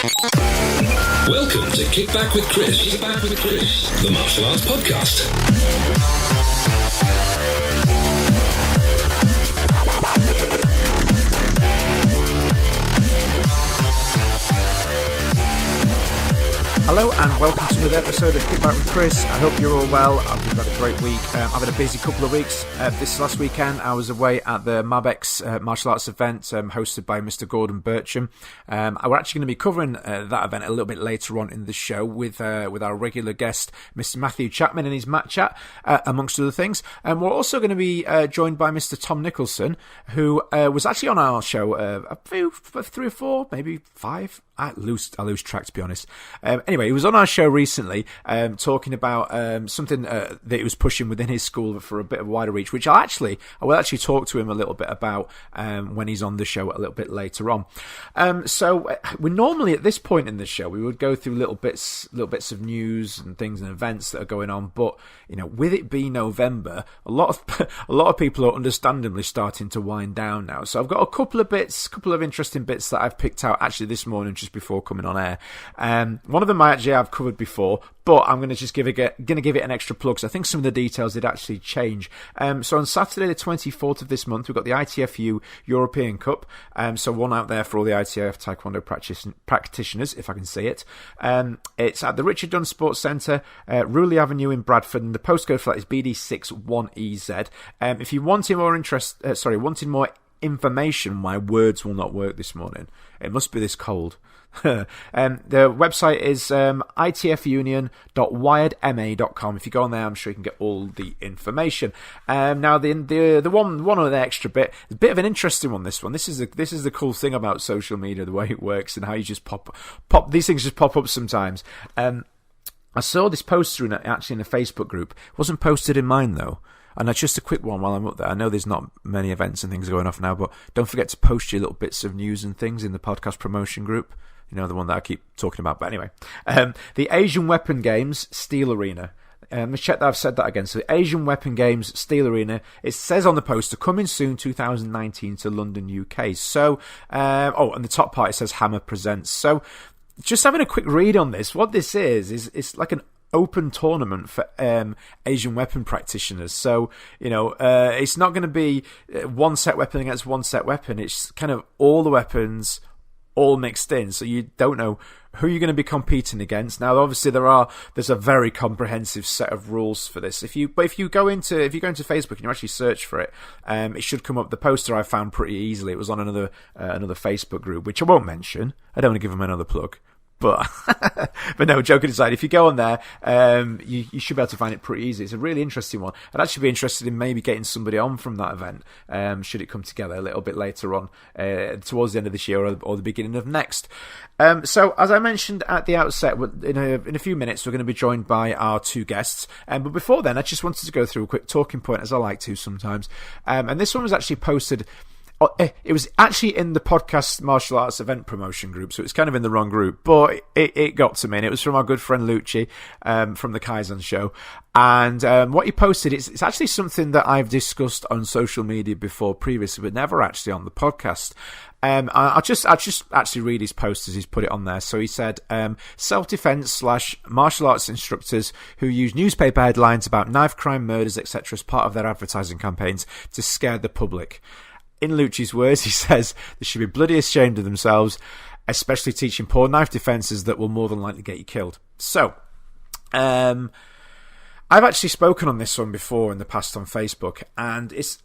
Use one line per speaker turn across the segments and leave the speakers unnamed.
Welcome to Kick Back with Chris. Kick Back with Chris, the martial arts podcast.
Hello and welcome to another episode of Kick Back with Chris. I hope you're all well. I hope you've had a great week. I've had a busy couple of weeks. This last weekend I was away at the MABEX martial arts event hosted by Mr. Gordon Bircham. We're actually going to be covering that event a little bit later on in the show with our regular guest, Mr. Matthew Chapman, and his Mat Chat, amongst other things. And we're also going to be joined by Mr. Tom Nicholson, who was actually on our show three or four, maybe five. I lose track, to be honest. Anyway, he was on our show recently talking about something that he was pushing within his school for a bit of wider reach, which I will actually talk to him a little bit about when he's on the show a little bit later on. So we normally at this point in the show we would go through little bits of news and things and events that are going on, but you know, with it being November, a lot of people are understandably starting to wind down now. So I've got a couple of interesting bits that I've picked out actually this morning just before coming on air. One of them I've covered before, but I'm going to give it an extra plug because I think some of the details did actually change. So on Saturday the 24th of this month, we've got the ITFU European Cup. So one out there for all the ITF Taekwondo practitioners, if I can say it. It's at the Richard Dunn Sports Centre, Ruley Avenue in Bradford, and the postcode for that is BD61EZ. If you wanted more information, my words will not work this morning. It must be this cold. The website is itfunion.wiredma.com. If you go on there, I'm sure you can get all the information. Now, the one other extra bit, a bit of an interesting one. This is the cool thing about social media, the way it works, and how you just pop these things just pop up sometimes. I saw this poster actually in a Facebook group. It wasn't posted in mine though. And that's just a quick one while I'm up there. I know there's not many events and things going off now, but don't forget to post your little bits of news and things in the podcast promotion group. You know, the one that I keep talking about. But anyway, the Asian Weapon Games Steel Arena. Let's check that I've said that again. So the Asian Weapon Games Steel Arena. It says on the poster, coming soon 2019 to London, UK. So, and the top part it says Hammer Presents. So, just having a quick read on this, what this is it's like an open tournament for Asian weapon practitioners. So, you know, it's not going to be one set weapon against one set weapon. It's kind of all the weapons all mixed in. So you don't know who you're going to be competing against. Now, obviously, there's a very comprehensive set of rules for this. If you go into Facebook and you actually search for it, it should come up. The poster I found pretty easily. It was on another Facebook group, which I won't mention. I don't want to give them another plug. But no, joking aside, if you go on there, you should be able to find it pretty easy. It's a really interesting one. I'd actually be interested in maybe getting somebody on from that event, should it come together a little bit later on, towards the end of this year or the beginning of next. So, as I mentioned at the outset, in a few minutes, we're going to be joined by our two guests. But before then, I just wanted to go through a quick talking point, as I like to sometimes. And this one was actually posted. It was actually in the podcast martial arts event promotion group, so it's kind of in the wrong group, but it got to me, and it was from our good friend Lucci from the Kaizen show. And what he posted, it's actually something that I've discussed on social media before previously, but never actually on the podcast. I'll just actually read his post as he's put it on there. So he said, self-defense / martial arts instructors who use newspaper headlines about knife crime, murders, etc. as part of their advertising campaigns to scare the public. In Lucci's words, he says they should be bloody ashamed of themselves, especially teaching poor knife defences that will more than likely get you killed. So, I've actually spoken on this one before in the past on Facebook, and it's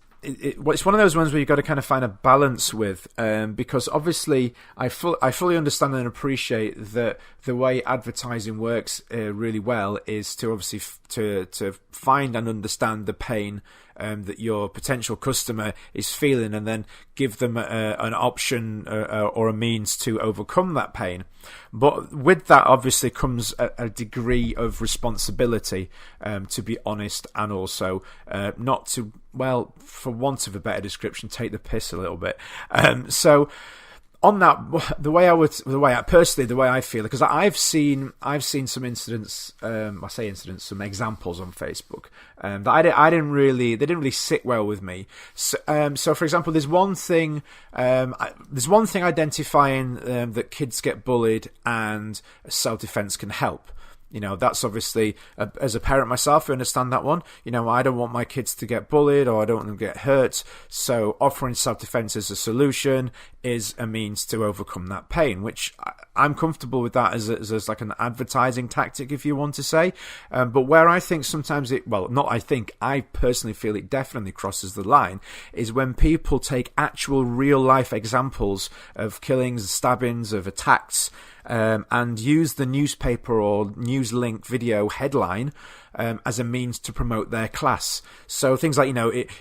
one of those ones where you've got to kind of find a balance with, because obviously I fully understand and appreciate that the way advertising works really well is to obviously to find and understand the pain that your potential customer is feeling, and then give them an option or a means to overcome that pain. But with that obviously comes a degree of responsibility, to be honest, and also not to, well, for want of a better description, take the piss a little bit. So on that, the way I feel, because I've seen some incidents. Some examples on Facebook that they didn't really sit well with me. So for example, there's one thing identifying that kids get bullied and self-defense can help. That's obviously, as a parent myself, I understand that one. I don't want my kids to get bullied or I don't want them to get hurt. So offering self-defense as a solution is a means to overcome that pain, which I'm comfortable with that as like an advertising tactic, if you want to say. But where I think sometimes I personally feel it definitely crosses the line is when people take actual real life examples of killings, stabbings, of attacks, and use the newspaper or news link video headline as a means to promote their class. So things like,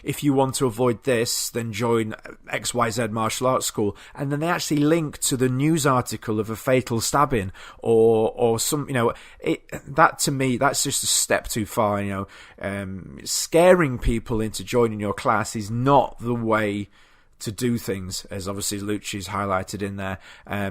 if you want to avoid this, then join XYZ martial arts school. And then they actually link to the news article of a fatal stabbing or some, that to me, that's just a step too far. Scaring people into joining your class is not the way to do things, as obviously Lucci's highlighted in there.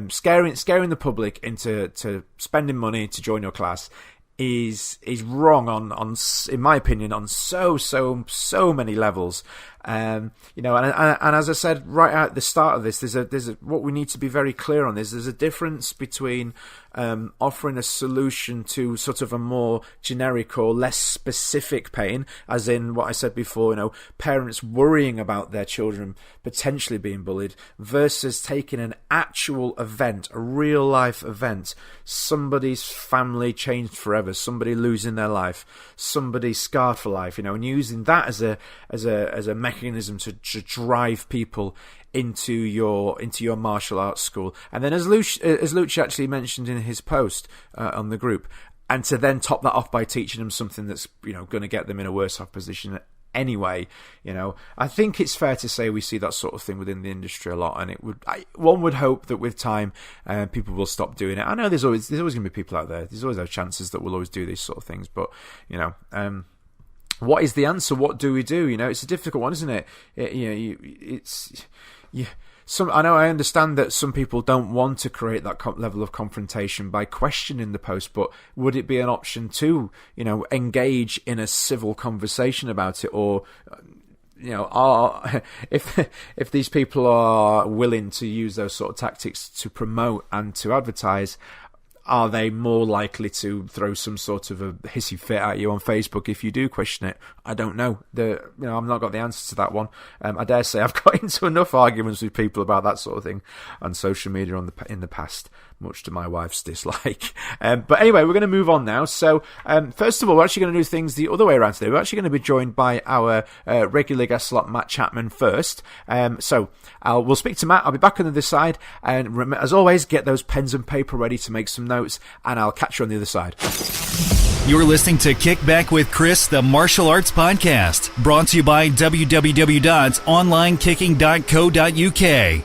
Scaring the public into spending money to join your class is wrong on in my opinion on so many levels. And as I said right at the start of this, there's what we need to be very clear on is there's a difference between offering a solution to sort of a more generic or less specific pain, as in what I said before, parents worrying about their children potentially being bullied, versus taking an actual event, a real life event, somebody's family changed forever, somebody losing their life, somebody scarred for life, and using that as a mechanism to drive people into your martial arts school. And then as Lucci actually mentioned in his post on the group, and to then top that off by teaching them something that's going to get them in a worse off position anyway. I think it's fair to say we see that sort of thing within the industry a lot, and one would hope that with time people will stop doing it. I know there's always going to be people out there, there's always those chances that will always do these sort of things, but what is the answer? What do we do? It's a difficult one, isn't it? I understand that some people don't want to create that level of confrontation by questioning the post, but would it be an option to, engage in a civil conversation about it, or if these people are willing to use those sort of tactics to promote and to advertise, are they more likely to throw some sort of a hissy fit at you on Facebook if you do question it? I don't know. I've not got the answer to that one. I dare say I've got into enough arguments with people about that sort of thing on social media in the past, much to my wife's dislike. But anyway, we're going to move on now. So first of all, we're actually going to do things the other way around today. We're actually going to be joined by our regular guest slot, Matt Chapman, first. So we'll speak to Matt. I'll be back on the other side. And as always, get those pens and paper ready to make some notes, and I'll catch you on the other side.
You're listening to Kick Back with Chris, the martial arts podcast, brought to you by www.onlinekicking.co.uk.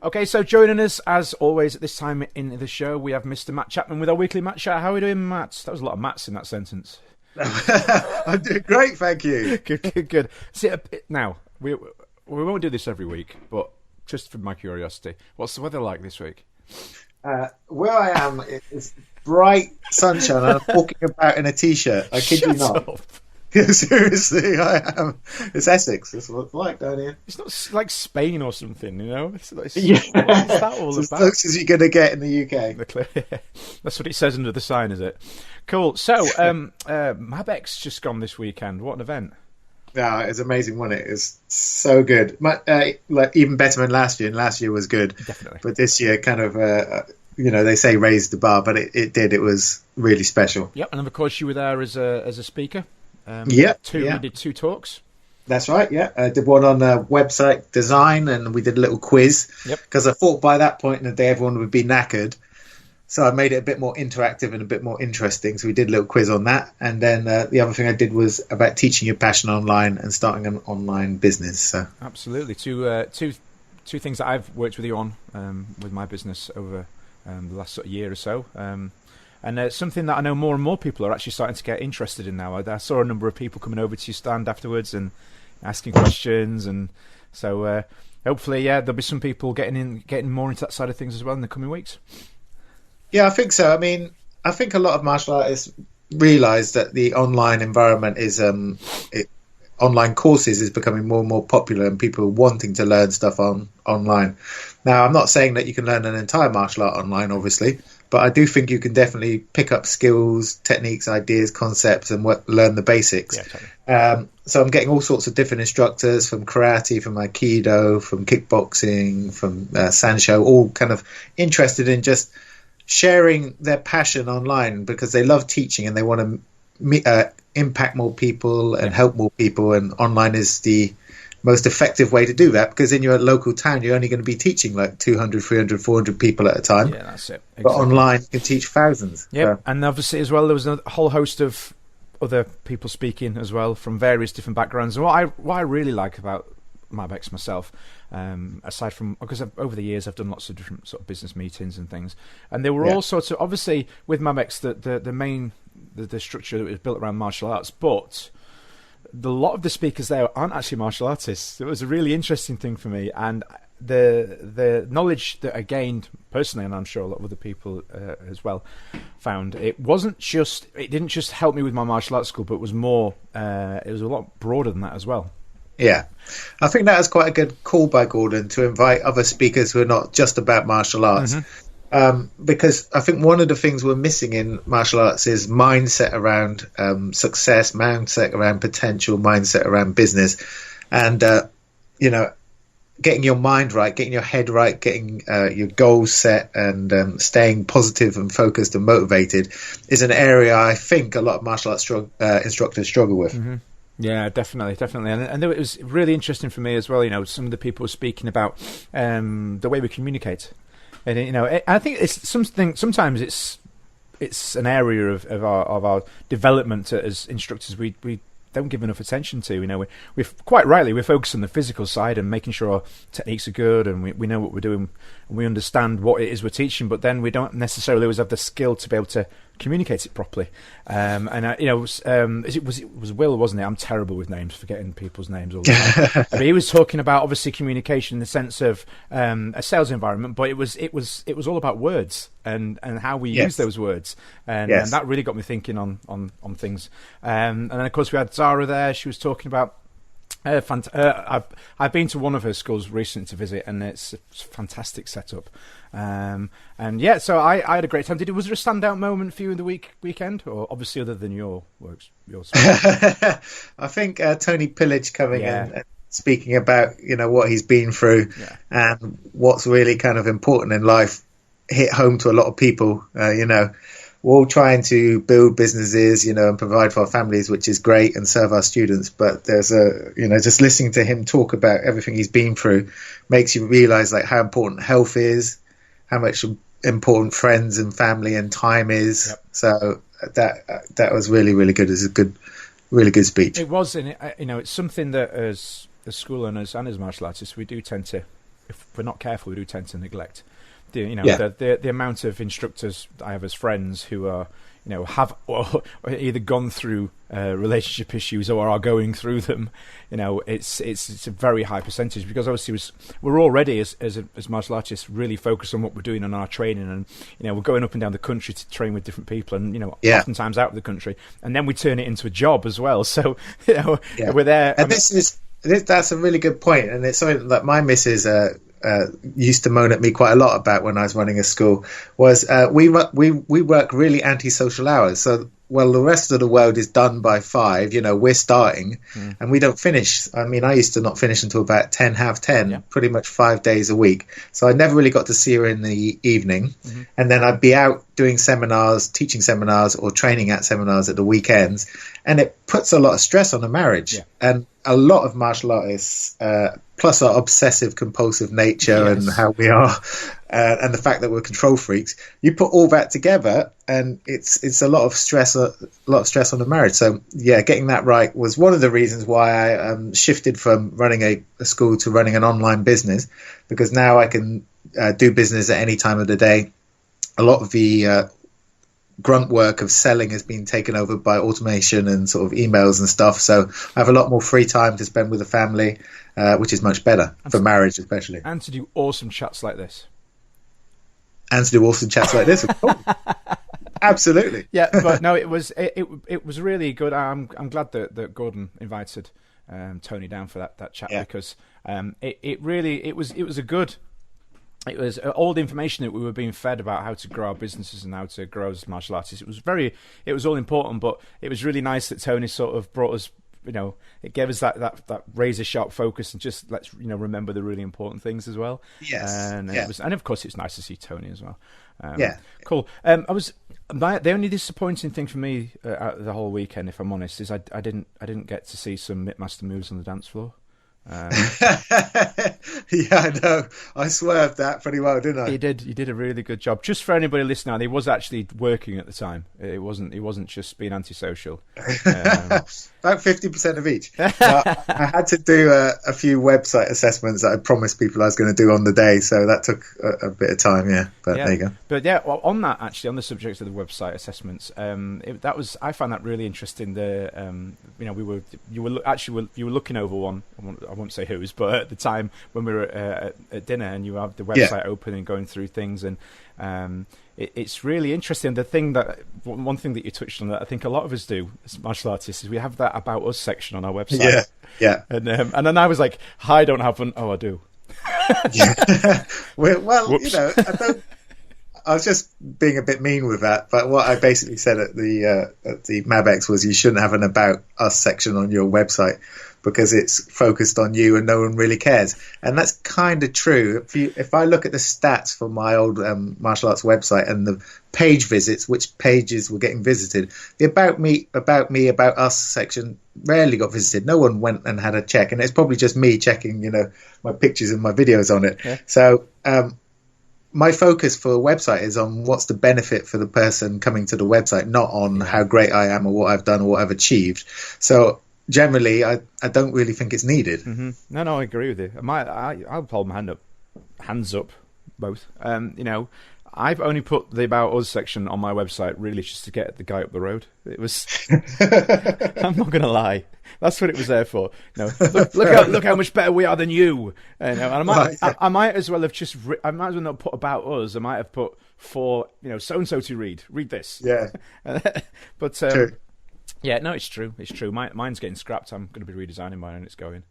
Okay, so joining us, as always, at this time in the show, we have Mr. Matt Chapman with our weekly Matt Chat. How are we doing, Matt? That was a lot of Matts in that sentence.
I'm doing great, thank you.
Good. See, now, we won't do this every week, but just for my curiosity, what's the weather like this week?
Where I am, it's bright sunshine, and I'm walking about in a t-shirt. I kid you not.
Up.
Seriously, I am. It's Essex. That's what it's like down here.
It's not like Spain or something, It's
yeah.
What's that all
it's
about?
as close as you're going to get in the UK.
That's what it says under the sign, is it? Cool. So, Mabek's just gone this weekend. What an event.
Yeah, it's amazing, wasn't it? It's so good. Like even better than last year, and last year was good.
Definitely.
But this year kind of, they say raised the bar, but it did. It was really special.
Yep, and of course you were there as a speaker.
We
did two talks.
That's right, yeah. I did one on website design, and we did a little quiz.
Yep.
Because I thought by that point in the day everyone would be knackered. So I made it a bit more interactive and a bit more interesting. So we did a little quiz on that. And then the other thing I did was about teaching your passion online and starting an online business. So
absolutely. Two things that I've worked with you on with my business over the last sort of year or so. And it's something that I know more and more people are actually starting to get interested in now. I saw a number of people coming over to your stand afterwards and asking questions. And so hopefully, there'll be some people getting more into that side of things as well in the coming weeks.
Yeah, I think so. I mean, I think a lot of martial artists realise that the online environment is online courses is becoming more and more popular, and people are wanting to learn stuff online. Now, I'm not saying that you can learn an entire martial art online, obviously, but I do think you can definitely pick up skills, techniques, ideas, concepts, and learn the basics.
Yeah, totally.
So I'm getting all sorts of different instructors from karate, from aikido, from kickboxing, from Sancho, all kind of interested in just sharing their passion online because they love teaching and they want to impact more people and help more people. And online is the most effective way to do that, because in your local town you're only going to be teaching like 200, 300, 400 people at a time.
Yeah, that's it. Exactly.
But online you can teach thousands.
Yeah, and obviously as well there was a whole host of other people speaking as well from various different backgrounds. And what I really like about Mabex myself, aside from, because over the years I've done lots of different sort of business meetings and things, and there were all sorts of, obviously with Mabex the main structure that was built around martial arts, but a lot of the speakers there aren't actually martial artists. It was a really interesting thing for me, and the knowledge that I gained personally, and I'm sure a lot of other people as well found, it didn't just help me with my martial arts school, but it was more, it was a lot broader than that as well.
Yeah, I think that was quite a good call by Gordon to invite other speakers who are not just about martial arts. Because I think one of the things we're missing in martial arts is mindset around success, mindset around potential, mindset around business, and getting your mind right, getting your head right, getting your goals set, and staying positive and focused and motivated is an area I think a lot of martial arts instructors struggle with.
Yeah, definitely, and it was really interesting for me as well. Some of the people were speaking about the way we communicate. And I think it's something. Sometimes it's an area of our development as instructors we don't give enough attention to. We quite rightly we focus on the physical side and making sure our techniques are good and we know what we're doing and we understand what it is we're teaching. But then we don't necessarily always have the skill to be able to communicate it properly. It was Will, wasn't it? I'm terrible with names, forgetting people's names all the time. But he was talking about obviously communication in the sense of a sales environment, but it was all about words and how we use those words, and that really got me thinking on things. And then of course we had Zara there. She was talking about. I've been to one of her schools recently to visit, and it's a fantastic setup. So I had a great time. Was there a standout moment for you in the weekend, or obviously other than your works?
I think Tony Pillage coming in and speaking about what he's been through and what's really kind of important in life hit home to a lot of people. We're all trying to build businesses, and provide for our families, which is great, and serve our students. But there's just listening to him talk about everything he's been through makes you realize like how important health is, how much important friends and family and time is. Yep. So that was really, really good. It was a really good speech.
It was, and it's something that as school owners and as martial artists, we do tend to, if we're not careful, we do tend to neglect. The amount of instructors I have as friends who are, have or either gone through relationship issues or are going through them. It's a very high percentage, because obviously we're already as martial artists really focused on what we're doing on our training, and we're going up and down the country to train with different people, and oftentimes out of the country, and then we turn it into a job as well. So we're there.
And that's a really good point, and it's something that my missus used to moan at me quite a lot about when I was running a school, was we work really antisocial hours. So the rest of the world is done by 5, we're starting and we don't finish. I mean, I used to not finish until about 10, half 10, pretty much 5 days a week. So I never really got to see her in the evening. And then I'd be out doing seminars, teaching seminars, or training at seminars at the weekends. And it puts a lot of stress on a marriage. Yeah. And a lot of martial artists, plus our obsessive compulsive nature and how we are, and the fact that we're control freaks, you put all that together and it's a lot of stress on the marriage. So getting that right was one of the reasons why I shifted from running a school to running an online business, because now I can do business at any time of the day. A lot of the grunt work of selling has been taken over by automation and sort of emails and stuff. So I have a lot more free time to spend with the family, which is much better for marriage, especially.
And to do awesome chats like this.
Absolutely.
Yeah, but no, it was really good. I'm glad that Gordon invited Tony down for that chat, because it was all the information that we were being fed about how to grow our businesses and how to grow as martial artists. It was all important, but it was really nice that Tony sort of brought us, it gave us that razor sharp focus, and just let's remember the really important things as well.
Yes,
and of course it's nice to see Tony as well. Cool. The only disappointing thing for me out of the whole weekend, if I'm honest, is I didn't get to see some Mittmaster moves on the dance floor.
Yeah, I know. I swerved that pretty well, didn't I?
You did a really good job. Just for anybody listening, he was actually working at the time. He wasn't just being antisocial.
About 50% of each. I had to do a few website assessments that I promised people I was going to do on the day, so that took a bit of time. But there you go.
But well, on the subject of the website assessments, I found that really interesting. You were looking over one. I won't say whose, but at the time when we were at dinner, and you have the website open and going through things, and it's really interesting. One thing that you touched on that I think a lot of us do as martial artists is we have that About Us section on our website.
Yeah.
And then I was like, I don't have one. Oh, I do.
Well, I was just being a bit mean with that, but what I basically said at the MabX was you shouldn't have an About Us section on your website, because it's focused on you and no one really cares. And that's kind of true. If I look at the stats for my old martial arts website and the page visits, which pages were getting visited, the About Us section rarely got visited. No one went and had a check, and it's probably just me checking, my pictures and my videos on it. Yeah. So my focus for a website is on what's the benefit for the person coming to the website, not on how great I am or what I've done or what I've achieved. So generally, I don't really think it's needed.
Mm-hmm. No, I agree with you. I'll hold my hands up, both. I've only put the About Us section on my website really just to get the guy up the road. It was. I'm not going to lie. That's what it was there for. Look how much better we are than you. And I might as well have I might as well not put About Us. I might have put for so and so to read. Read this.
Yeah.
But.
True.
Yeah, no, it's true. It's true. Mine's getting scrapped. I'm going to be redesigning mine, and it's going.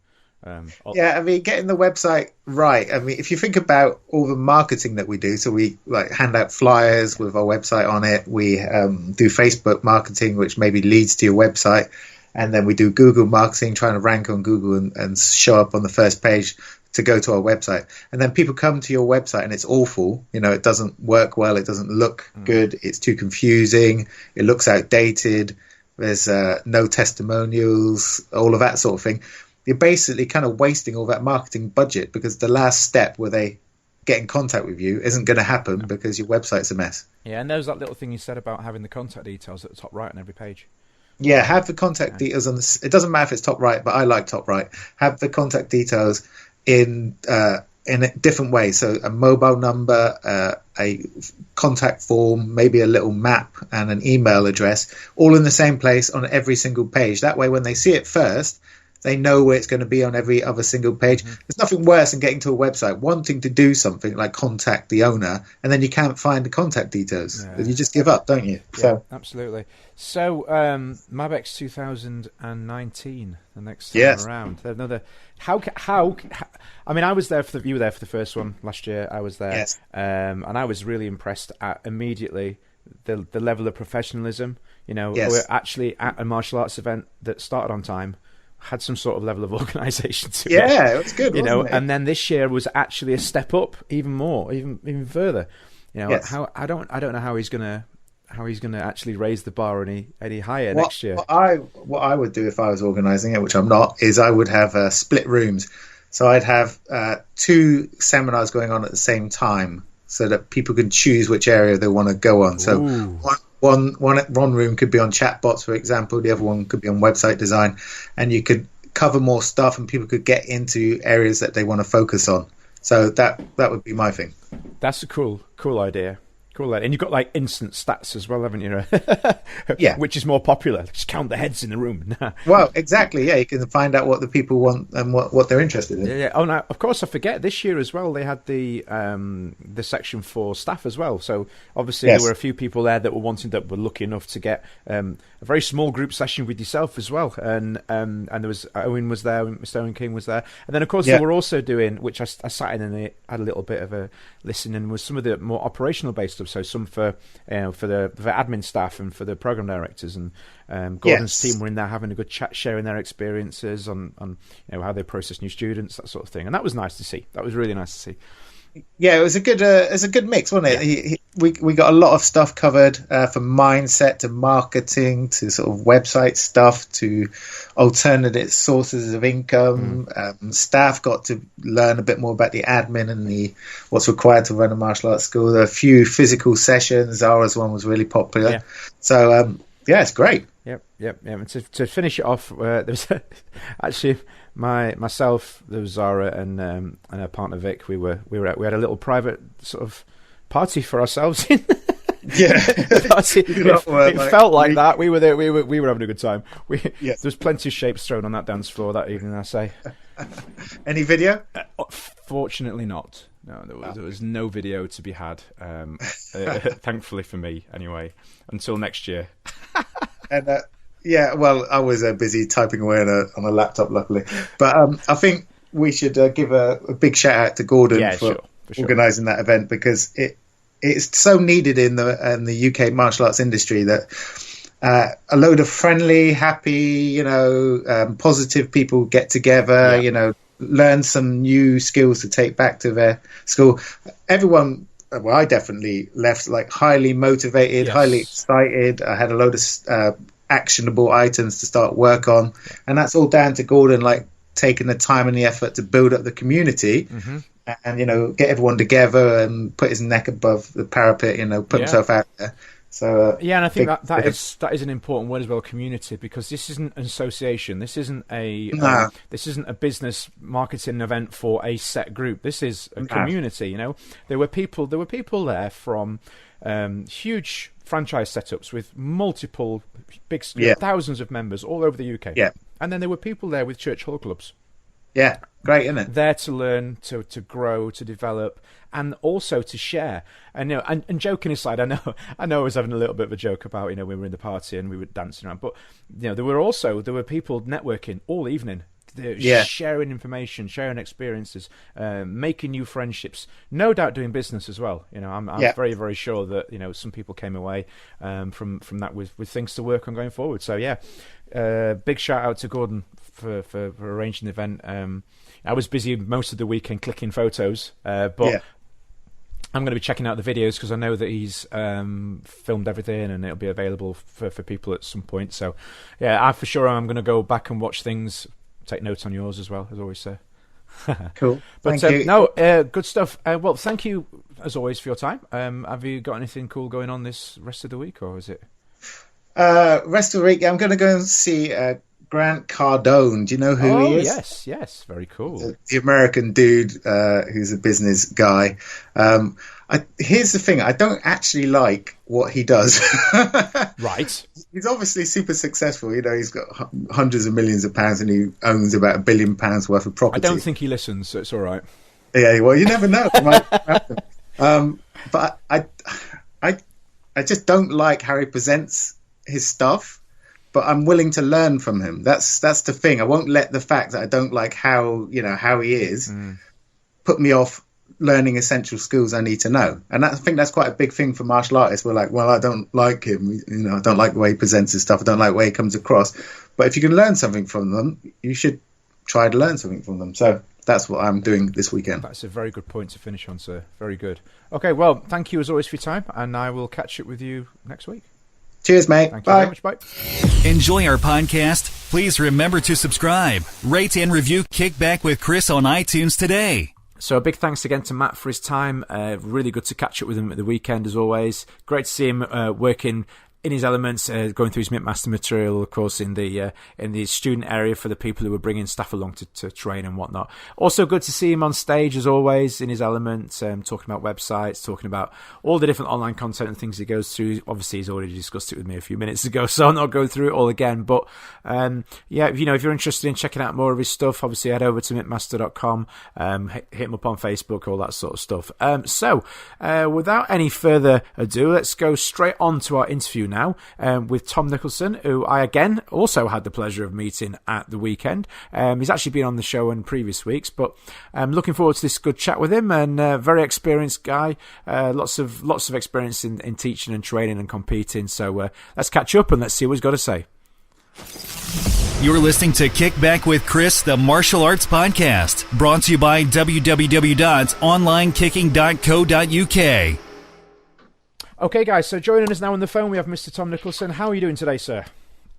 Getting the website right. If you think about all the marketing that we do, so we hand out flyers with our website on it. We do Facebook marketing, which maybe leads to your website, and then we do Google marketing, trying to rank on Google and show up on the first page to go to our website. And then people come to your website and it's awful. It doesn't work well. It doesn't look good. It's too confusing. It looks outdated. There's no testimonials, all of that sort of thing. You're basically kind of wasting all that marketing budget, because the last step where they get in contact with you isn't going to happen because your website's a mess.
Yeah, and there's that little thing you said about having the contact details at the top right on every page.
Yeah, have the contact details on this. It doesn't matter if it's top right, but I like top right. Have the contact details in a different way. So a mobile number, a contact form, maybe a little map and an email address, all in the same place on every single page. That way, when they see it first, they know where it's going to be on every other single page. Mm-hmm. There's nothing worse than getting to a website, wanting to do something like contact the owner, and then you can't find the contact details. Yeah. You just give up, don't you?
Yeah, so absolutely. So MabX 2019, the next time around. Another. How? I mean, I was there you were there for the first one last year. I was there,
yes.
And I was really impressed at immediately the level of professionalism.
Yes.
We're actually at a martial arts event that started on time, had some sort of level of organisation to it.
Yeah, it was good. Wasn't it?
And then this year was actually a step up, even more, even further.
Yes.
How I don't know how he's gonna actually raise the bar any higher next year.
What I would do if I was organising it, which I'm not, is I would have split rooms. So I'd have 2 seminars going on at the same time, so that people can choose which area they want to go on. So one room could be on chatbots, for example. The other one could be on website design, and you could cover more stuff, and people could get into areas that they want to focus on. So that would be my thing.
That's a cool idea. Cool. And you've got like instant stats as well, haven't you?
Yeah.
Which is more popular? Just count the heads in the room.
Well, exactly. Yeah, you can find out what the people want and what they're interested in.
Yeah. Oh, now of course I forget. This year as well, they had the section for staff as well. So obviously there were a few people there that were lucky enough to get a very small group session with yourself as well. And there was Owen was there, Mr. Owen King was there, and then of course they were also doing, which I sat in and had a little bit of a listen, and was some of the more operational based stuff. So some for the admin staff and for the program directors, and Gordon's team were in there having a good chat, sharing their experiences on how they process new students, that sort of thing, and that was nice to see. That was really nice to see.
Yeah, it was a good mix, wasn't it? Yeah. We got a lot of stuff covered, from mindset to marketing to sort of website stuff to alternative sources of income. Staff got to learn a bit more about the admin and what's required to run a martial arts school. There were a few physical sessions. Zara's one was really popular. Yeah. So it's great.
Yep. And to finish it off, there was actually myself, there was Zara and her partner Vic. We had a little private sort of party for ourselves. It felt like that. We were there. We were having a good time. There was plenty of shapes thrown on that dance floor that evening, I say.
Any video?
Fortunately not. No, there was no video to be had. Thankfully for me, anyway. Until next year.
And well, I was busy typing away on a laptop, luckily. But I think we should give a big shout out to Gordon for organising that event, because it's so needed in the UK martial arts industry that a load of friendly, happy, positive people get together, learn some new skills to take back to their school. Everyone. Well, I definitely left like highly motivated, highly excited. I had a load of actionable items to start work on, and that's all down to Gordon, like taking the time and the effort to build up the community, and get everyone together and put his neck above the parapet, put himself out there. So
and I think that is an important word as well, community, because this isn't an association. This isn't a business marketing event for a set group. This is a community. There were people there from huge franchise setups with multiple big thousands of members all over the UK. And then there were people there with church hall clubs.
Yeah, great, isn't it?
There to learn, to grow, to develop, and also to share. And and joking aside, I know I was having a little bit of a joke about we were in the party and we were dancing around, but there were people networking all evening. Sharing information, sharing experiences, making new friendships. No doubt doing business as well. I'm very, very sure that some people came away from that with things to work on going forward. So big shout out to Gordon for arranging the event. I was busy most of the weekend clicking photos, but I'm going to be checking out the videos because I know that he's filmed everything and it'll be available for people at some point. So for sure I'm going to go back and watch things. Take notes on yours as well, as always, sir.
Cool.
But
thank you.
Good stuff. Well, thank you as always for your time. Have you got anything cool going on this rest of the week, or is it?
Rest of the week, I'm going to go and see Grant Cardone. Do you know who he is?
Yes, very cool.
The American dude who's a business guy. Here's the thing: I don't actually like what he does.
Right.
He's obviously super successful. He's got hundreds of millions of pounds, and he owns about £1 billion worth of property.
I don't think he listens, so it's all right.
Yeah, well, you never know. But I just don't like how he presents his stuff. But I'm willing to learn from him. That's the thing. I won't let the fact that I don't like how he is put me off learning essential skills I need to know. And I think that's quite a big thing for martial artists. We're like, well, I don't like him. I don't like the way he presents his stuff. I don't like the way he comes across. But if you can learn something from them, you should try to learn something from them. So that's what I'm doing this weekend.
That's a very good point to finish on, sir. Very good. Okay, well, thank you as always for your time, and I will catch up with you next week.
Cheers, mate.
Thank you very much. Bye.
Enjoy our podcast? Please remember to subscribe, rate, and review Kickback with Chris on iTunes today.
So a big thanks again to Matt for his time. Really good to catch up with him at the weekend, as always. Great to see him working in his elements, going through his Mittmaster material, of course, in the student area for the people who were bringing staff along to train and whatnot. Also good to see him on stage, as always, in his elements, talking about websites, talking about all the different online content and things he goes through. Obviously, he's already discussed it with me a few minutes ago, so I'm not going through it all again. But if you're interested in checking out more of his stuff, obviously head over to mittmaster.com, hit him up on Facebook, all that sort of stuff. So without any further ado, let's go straight on to our interview now with Tom Nicholson, who I again also had the pleasure of meeting at the weekend. He's actually been on the show in previous weeks, but I'm looking forward to this good chat with him. And very experienced guy, lots of experience in teaching and training and competing. So let's catch up and let's see what he's got to say.
You're listening to Kick Back with Chris, the martial arts podcast, brought to you by www.onlinekicking.co.uk.
Okay, guys, so joining us now on the phone, we have Mr. Tom Nicholson. How are you doing today, sir?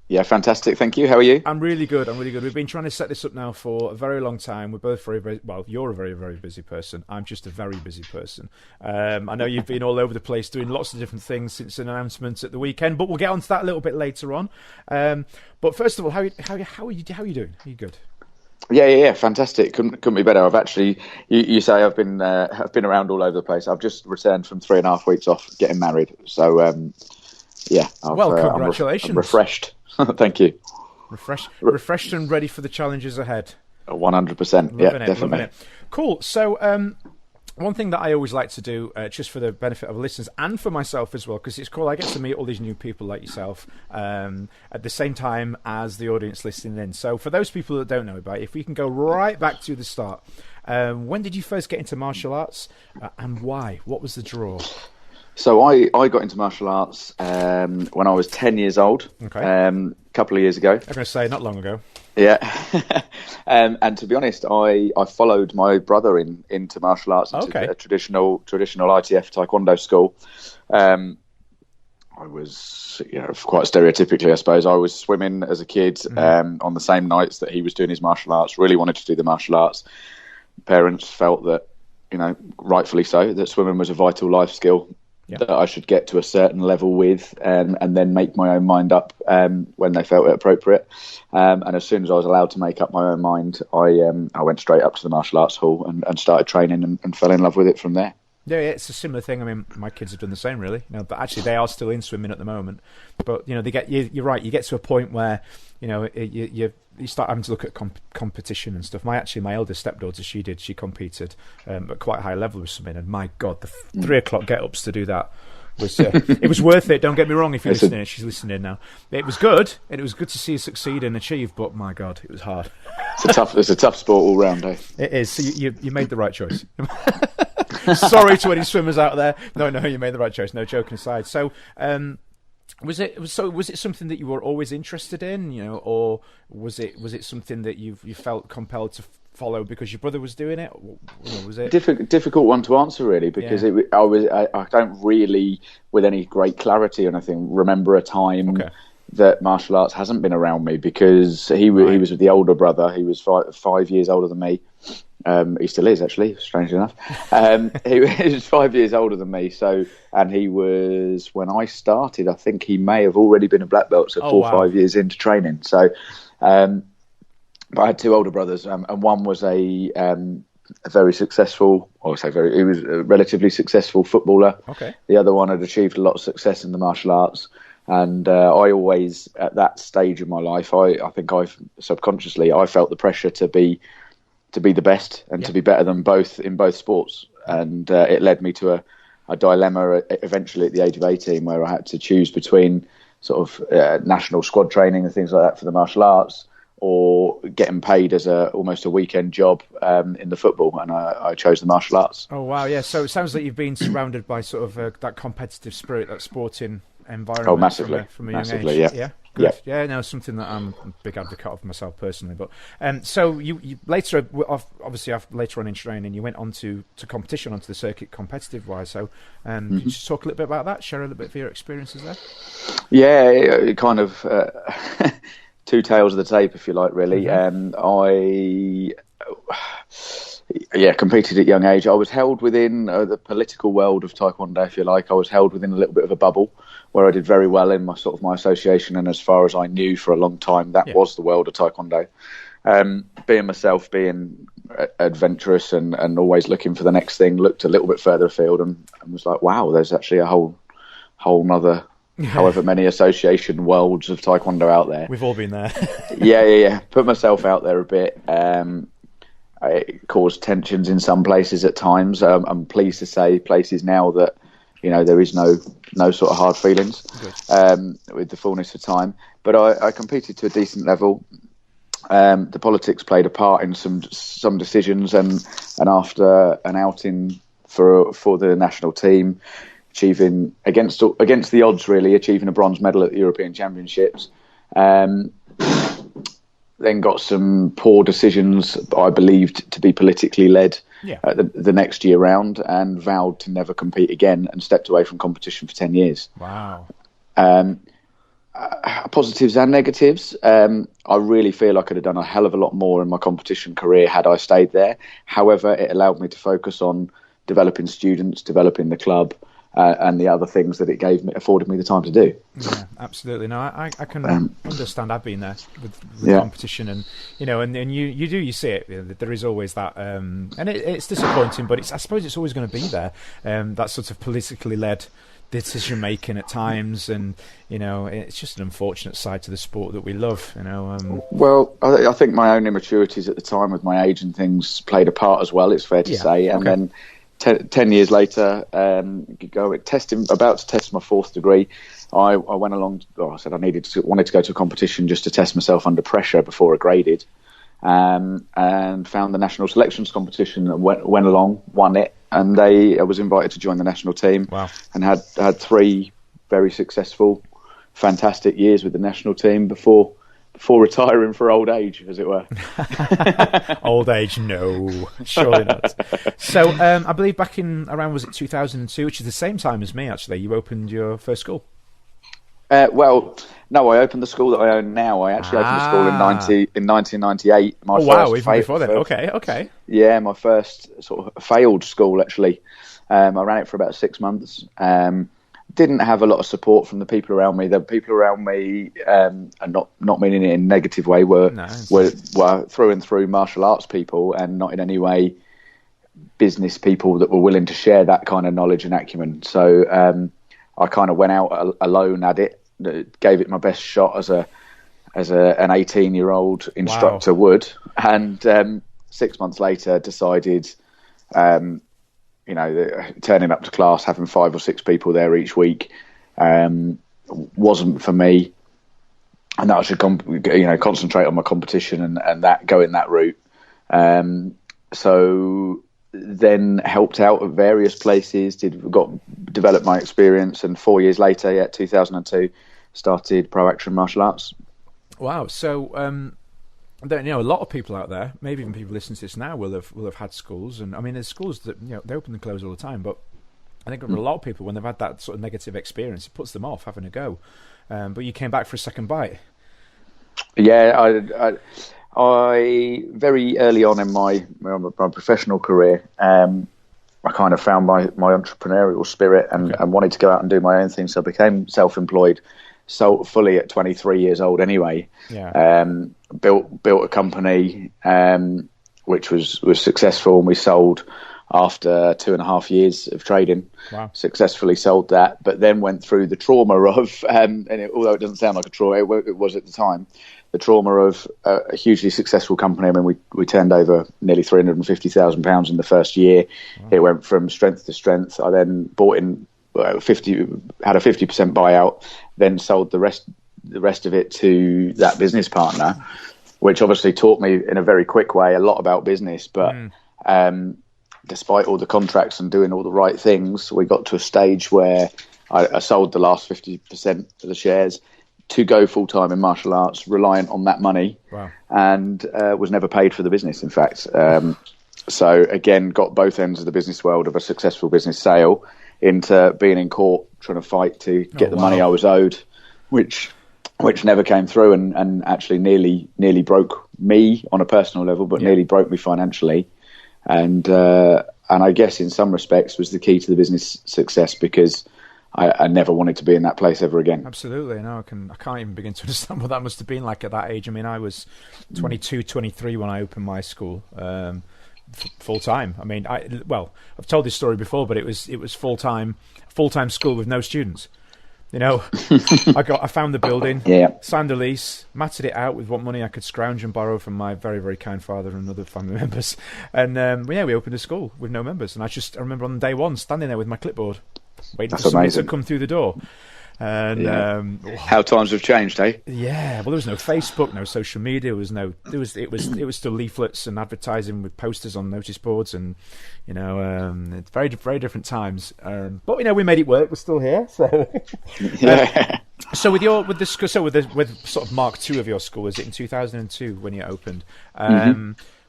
Yeah, fantastic. Thank you. How are you?
I'm really good. We've been trying to set this up now for a very long time. We're both very, very... Well, you're a very, very busy person. I'm just a very busy person. I know you've been all over the place doing lots of different things since an announcement at the weekend, but we'll get onto that a little bit later on. But first of all, how are you doing? Are you good?
Yeah, fantastic. Couldn't be better. I've actually, you say I've been around all over the place. I've just returned from 3.5 weeks off getting married. So,
congratulations.
I'm refreshed. Thank you.
Refreshed and ready for the challenges ahead.
100%. Yeah, definitely.
Loving it. Cool. So, one thing that I always like to do, just for the benefit of listeners and for myself as well, because it's cool, I get to meet all these new people like yourself at the same time as the audience listening in. So for those people that don't know about it, if we can go right back to the start, when did you first get into martial arts and why? What was the draw?
So I got into martial arts when I was 10 years old, a couple of years ago.
I'm going to say not long ago.
Yeah. And to be honest, I followed my brother into martial arts, into a traditional ITF Taekwondo school. I was, quite stereotypically, I suppose, I was swimming as a kid on the same nights that he was doing his martial arts, really wanted to do the martial arts. Parents felt that, rightfully so, that swimming was a vital life skill. That I should get to a certain level with and then make my own mind up when they felt it appropriate. And as soon as I was allowed to make up my own mind, I went straight up to the martial arts hall and started training and fell in love with it from there.
Yeah, it's a similar thing. I mean, my kids have done the same, really. But actually, they are still in swimming at the moment. But they get you're right. You get to a point where you start having to look at competition and stuff. My eldest stepdaughter, she competed at quite a high level with swimming, and my God, the 3 o'clock get-ups to do that was it was worth it. Don't get me wrong. If you're listening, she's listening now. It was good, and it was good to see her succeed and achieve. But my God, it was hard.
It's a tough sport all round, eh?
It is. So you made the right choice. Sorry to any swimmers out there. No, you made the right choice. No, joking aside. So, was it something that you were always interested in, or was it something that you felt compelled to follow because your brother was doing it? Was it
difficult one to answer, really, because I don't really, with any great clarity or anything, remember a time that martial arts hasn't been around me, because he was with the older brother. He was 5 years older than me. He still is, actually, strangely enough. He was 5 years older than me, and he was, when I started, I think he may have already been a black belt, so 4 or 5 years into training. So, but I had 2 older brothers, and one was a very successful, he was a relatively successful footballer.
Okay.
The other one had achieved a lot of success in the martial arts. And I always, at that stage of my life, I think I subconsciously felt the pressure to be the best and to be better than both in both sports. And it led me to a dilemma eventually at the age of 18, where I had to choose between sort of national squad training and things like that for the martial arts, or getting paid as almost a weekend job in the football, and I chose the martial arts.
Oh wow, yeah. So it sounds like you've been surrounded by sort of that competitive spirit, that sporting environment.
Oh, massively,
from a young
massively,
age.
yeah.
Good. Yeah, no, something that I'm a big advocate of myself personally. But so you later, obviously, later on in training, you went on to competition, onto the circuit, competitive wise. So, could you just talk a little bit about that? Share a little bit of your experiences there.
Yeah, it kind of two tales of the tape, if you like, really. Yeah, competed at a young age. I was held within the political world of Taekwondo, if you like. I was held within a little bit of a bubble where I did very well in my association, and as far as I knew for a long time, that was the world of Taekwondo. Being myself, being adventurous and always looking for the next thing, looked a little bit further afield and was like, wow, there's actually a whole nother however many association worlds of Taekwondo out there.
We've all been there.
Yeah. Put myself out there a bit. It caused tensions in some places at times. I'm pleased to say places now that, there is no sort of hard feelings with the fullness of time. But I competed to a decent level. The politics played a part in some decisions, and after an outing for the national team, achieving against the odds, really achieving a bronze medal at the European Championships. Then got some poor decisions I believed to be politically led the next year round, and vowed to never compete again and stepped away from competition for 10 years.
Wow.
Positives and negatives. I really feel I could have done a hell of a lot more in my competition career had I stayed there. However, it allowed me to focus on developing students, developing the club, and the other things that it afforded me the time to do.
Yeah, absolutely. No, I can understand. I've been there with competition, and and you see it. There is always that, and it's disappointing, but I suppose it's always going to be there. That sort of politically led decision making at times, and it's just an unfortunate side to the sport that we love.
Well, I think my own immaturities at the time with my age and things played a part as well. It's fair to say, and then. 10 years later, about to test my fourth degree, I went along. I said I wanted to go to a competition just to test myself under pressure before I graded, and found the national selections competition and went along, won it, and I was invited to join the national team. Wow. And had 3 very successful, fantastic years with the national team before retiring for old age, as it were.
Old age, no, surely not. So I believe back in around, was it 2002, which is the same time as me, actually, you opened your first school?
Well, no, I opened the school that I own now. I actually opened the school in 1998.
Even before then. Okay.
Yeah, my first sort of failed school, actually. I ran it for about 6 months. Didn't have a lot of support from the people around me. The people around me, and not meaning it in a negative way, were through and through martial arts people, and not in any way business people that were willing to share that kind of knowledge and acumen. So I kind of went out alone at it, gave it my best shot as an 18-year-old instructor would, and 6 months later decided. Turning up to class, having 5 or 6 people there each week, wasn't for me, and that I should concentrate on my competition and that go in that route. So then helped out at various places, developed my experience, and 4 years later, 2002, started Pro Action Martial Arts.
Wow! So. A lot of people out there, maybe even people listening to this now, will have had schools, and I mean, there's schools that they open and close all the time. But I think for a lot of people, when they've had that sort of negative experience, it puts them off having a go. But you came back for a second bite.
Yeah, I very early on in my professional career, I kind of found my entrepreneurial spirit and wanted to go out and do my own thing. So I became self-employed. So fully at 23 years old anyway. Yeah. Built a company which was successful, and we sold after 2.5 years of trading. Wow. Successfully sold that, but then went through the trauma of although it doesn't sound like a trauma, it was at the time, the trauma of a hugely successful company. I mean, we turned over nearly £350,000 in the first year. Wow. It went from strength to strength. I then bought in had a 50% buyout, then sold the rest of it to that business partner, which obviously taught me in a very quick way a lot about business. But despite all the contracts and doing all the right things, we got to a stage where I sold the last 50% of the shares to go full-time in martial arts, reliant on that money. Wow. And was never paid for the business, in fact. So again, got both ends of the business world of a successful business sale into being in court, trying to fight to get the money I was owed, which never came through, and actually nearly broke me on a personal level, but nearly broke me financially. And I guess in some respects was the key to the business success, because I never wanted to be in that place ever again.
Absolutely. No, I can't even begin to understand what that must have been like at that age. I mean, I was 22, 23 when I opened my school, full time. I mean, I've told this story before, but it was full time school with no students. You know, I found the building, signed the lease, matted it out with what money I could scrounge and borrow from my very, very kind father and other family members. And we opened a school with no members. And I remember on day one standing there with my clipboard, waiting for somebody to come through the door. And
how times have changed, eh?
Yeah, well, there was no Facebook, no social media. It was still leaflets and advertising with posters on notice boards, and it's very, very different times. But we made it work. We're still here, so. So with sort of Mark II of your school, was it in 2002 when you opened?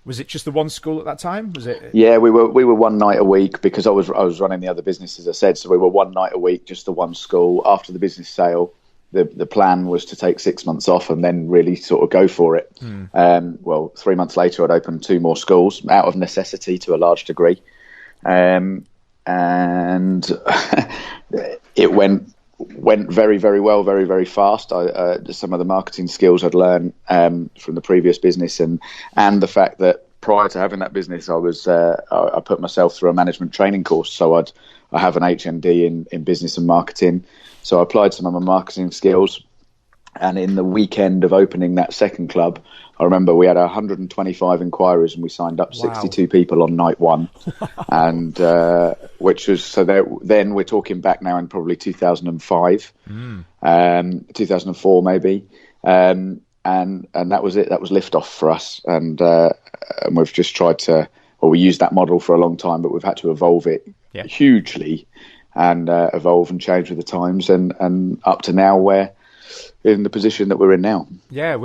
Was it just the one school at that time? Was it?
Yeah, we were one night a week, because I was running the other business, as I said. So we were one night a week, just the one school. After the business sale, the plan was to take 6 months off and then really sort of go for it. 3 months later, I'd opened 2 more schools out of necessity to a large degree, and it went very, very well, very, very fast. Some of the marketing skills I'd learned from the previous business, and the fact that prior to having that business, I put myself through a management training course. So I have an HND in business and marketing. So I applied some of my marketing skills. And in the weekend of opening that second club, I remember we had 125 inquiries and we signed up 62 people on night one. And which was, then we're talking back now in probably 2005, 2004 maybe. And that was it. That was liftoff for us. And we've just tried to, we used that model for a long time, but we've had to evolve it hugely and evolve and change with the times, and up to now where in the position that we're in now. Yeah,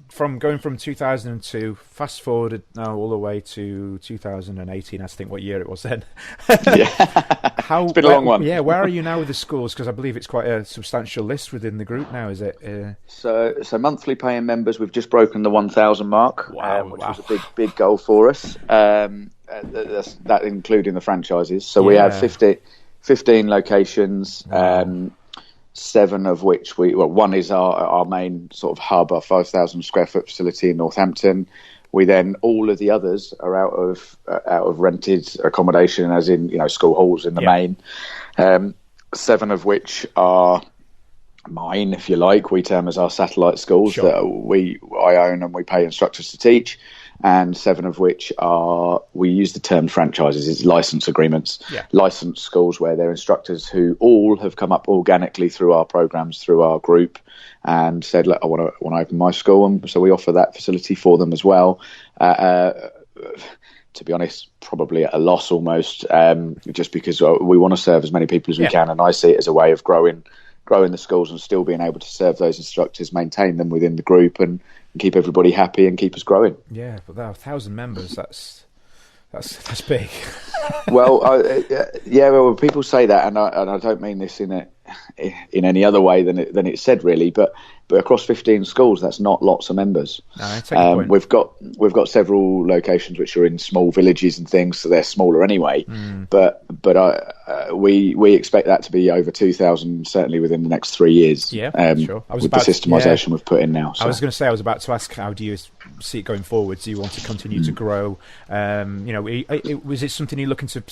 from going from 2002, fast forwarded now all the way to 2018, I think what year it was then.
It's been a long one.
Yeah, where are you now with the schools? Because I believe it's quite a substantial list within the group now, is it?
So monthly paying members, we've just broken the 1,000 mark, which was a big goal for us. That including the franchises. So we have 15 locations. 7 of which one is our main sort of hub, our 5,000 square foot facility in Northampton. We then, all of the others are out of rented accommodation, as in school halls in the main. 7 of which are mine, if you like. We term as our satellite schools that I own and we pay instructors to teach. And 7 of which we use the term franchises. It's license agreements, licensed schools where they're instructors who all have come up organically through our programs, through our group, and said, "Look, I want to open my school," and so we offer that facility for them as well. To be honest, probably at a loss almost, just because we want to serve as many people as we can, and I see it as a way of growing the schools and still being able to serve those instructors, maintain them within the group, and keep everybody happy and keep us growing.
Yeah, but 1,000 members, that's big.
Well, people say that, and I don't mean this in any other way than it's said really, but across 15 schools, that's not lots of members.
No, I take your point.
We've got several locations which are in small villages and things, so they're smaller anyway. But we expect that to be over 2,000 certainly within the next 3 years.
Yeah, sure.
With the systemisation we've put in now. So.
I was going to say, I was about to ask, how do you see it going forward? Do you want to continue to grow? Was it something you're looking to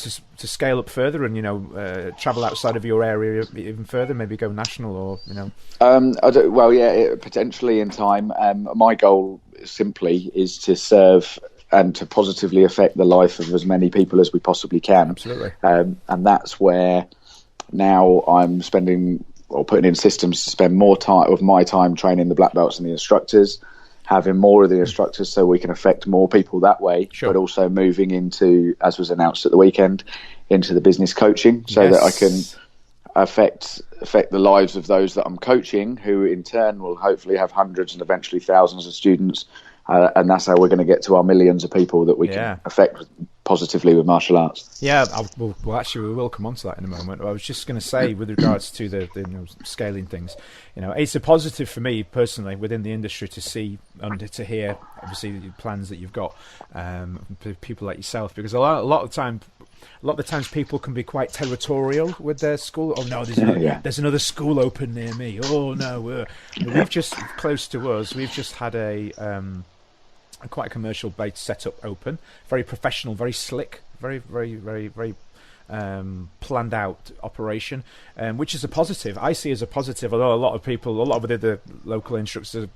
scale up further and travel outside of your area even further, maybe go national, or
potentially in time. My goal simply is to serve and to positively affect the life of as many people as we possibly can.
Absolutely.
And that's where now I'm putting in systems to spend more time of my time training the black belts and the instructors, having more of the instructors so we can affect more people that way, but also moving into, as was announced at the weekend, into the business coaching, so that I can affect the lives of those that I'm coaching, who in turn will hopefully have hundreds and eventually thousands of students, and that's how we're going to get to our millions of people that we can affect positively with martial arts.
Yeah, well, actually, we will come on to that in a moment. I was just going to say, with regards to the scaling things, it's a positive for me personally within the industry to see and to hear, obviously, the plans that you've got, people like yourself, because a lot of the times people can be quite territorial with their school. Oh no, there's another school open near me. Oh no, we've just close to us. We've just had a quite a commercial based setup open, very professional, very slick, very planned out operation, which is a positive. I see as a positive. Although a lot of the local instructors,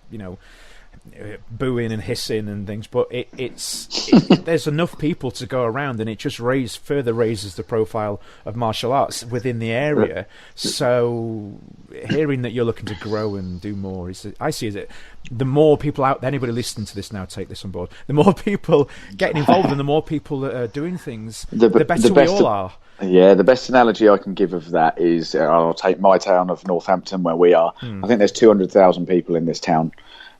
booing and hissing and things, but there's enough people to go around, and it just further raises the profile of martial arts within the area. So hearing that you're looking to grow and do more, I see it. The more people out there, anybody listening to this now, take this on board. The more people getting involved and the more people that are doing things, the better we all are.
Yeah, the best analogy I can give of that is, I'll take my town of Northampton where we are. I think there's 200,000 people in this town.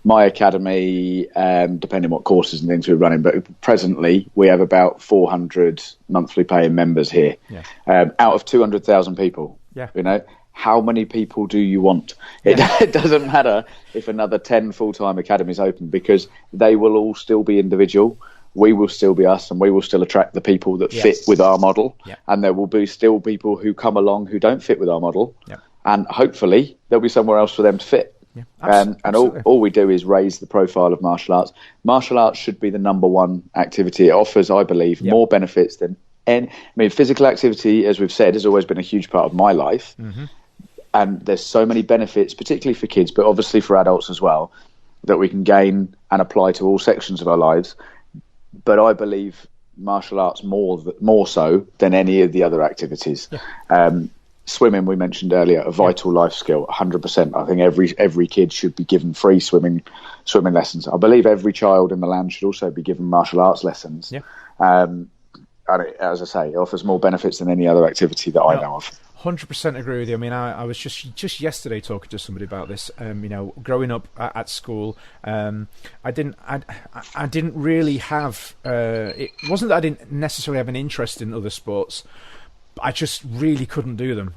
My academy, depending on what courses and things we're running, but presently we have about 400 monthly paying members here, out of 200,000 people. Yeah. How many people do you want? It doesn't matter if another 10 full-time academies open, because they will all still be individual. We will still be us, and we will still attract the people that fit with our model. Yeah. And there will be still people who come along who don't fit with our model. Yeah. And hopefully there'll be somewhere else for them to fit. Yeah, and all we do is raise the profile of martial arts. Martial arts should be the number one activity. It offers, I believe, more benefits than physical activity, as we've said, has always been a huge part of my life. Mm-hmm. And there's so many benefits, particularly for kids, but obviously for adults as well, that we can gain and apply to all sections of our lives. But I believe martial arts more so than any of the other activities. Yeah. Swimming, we mentioned earlier, a vital life skill, 100%. I think every kid should be given free swimming lessons. I believe every child in the land should also be given martial arts lessons. Yeah. And as I say, it offers more benefits than any other activity that I know of.
100% agree with you. I mean, I was just yesterday talking to somebody about this. Growing up at school, I didn't really have. It wasn't that I didn't necessarily have an interest in other sports. I just really couldn't do them.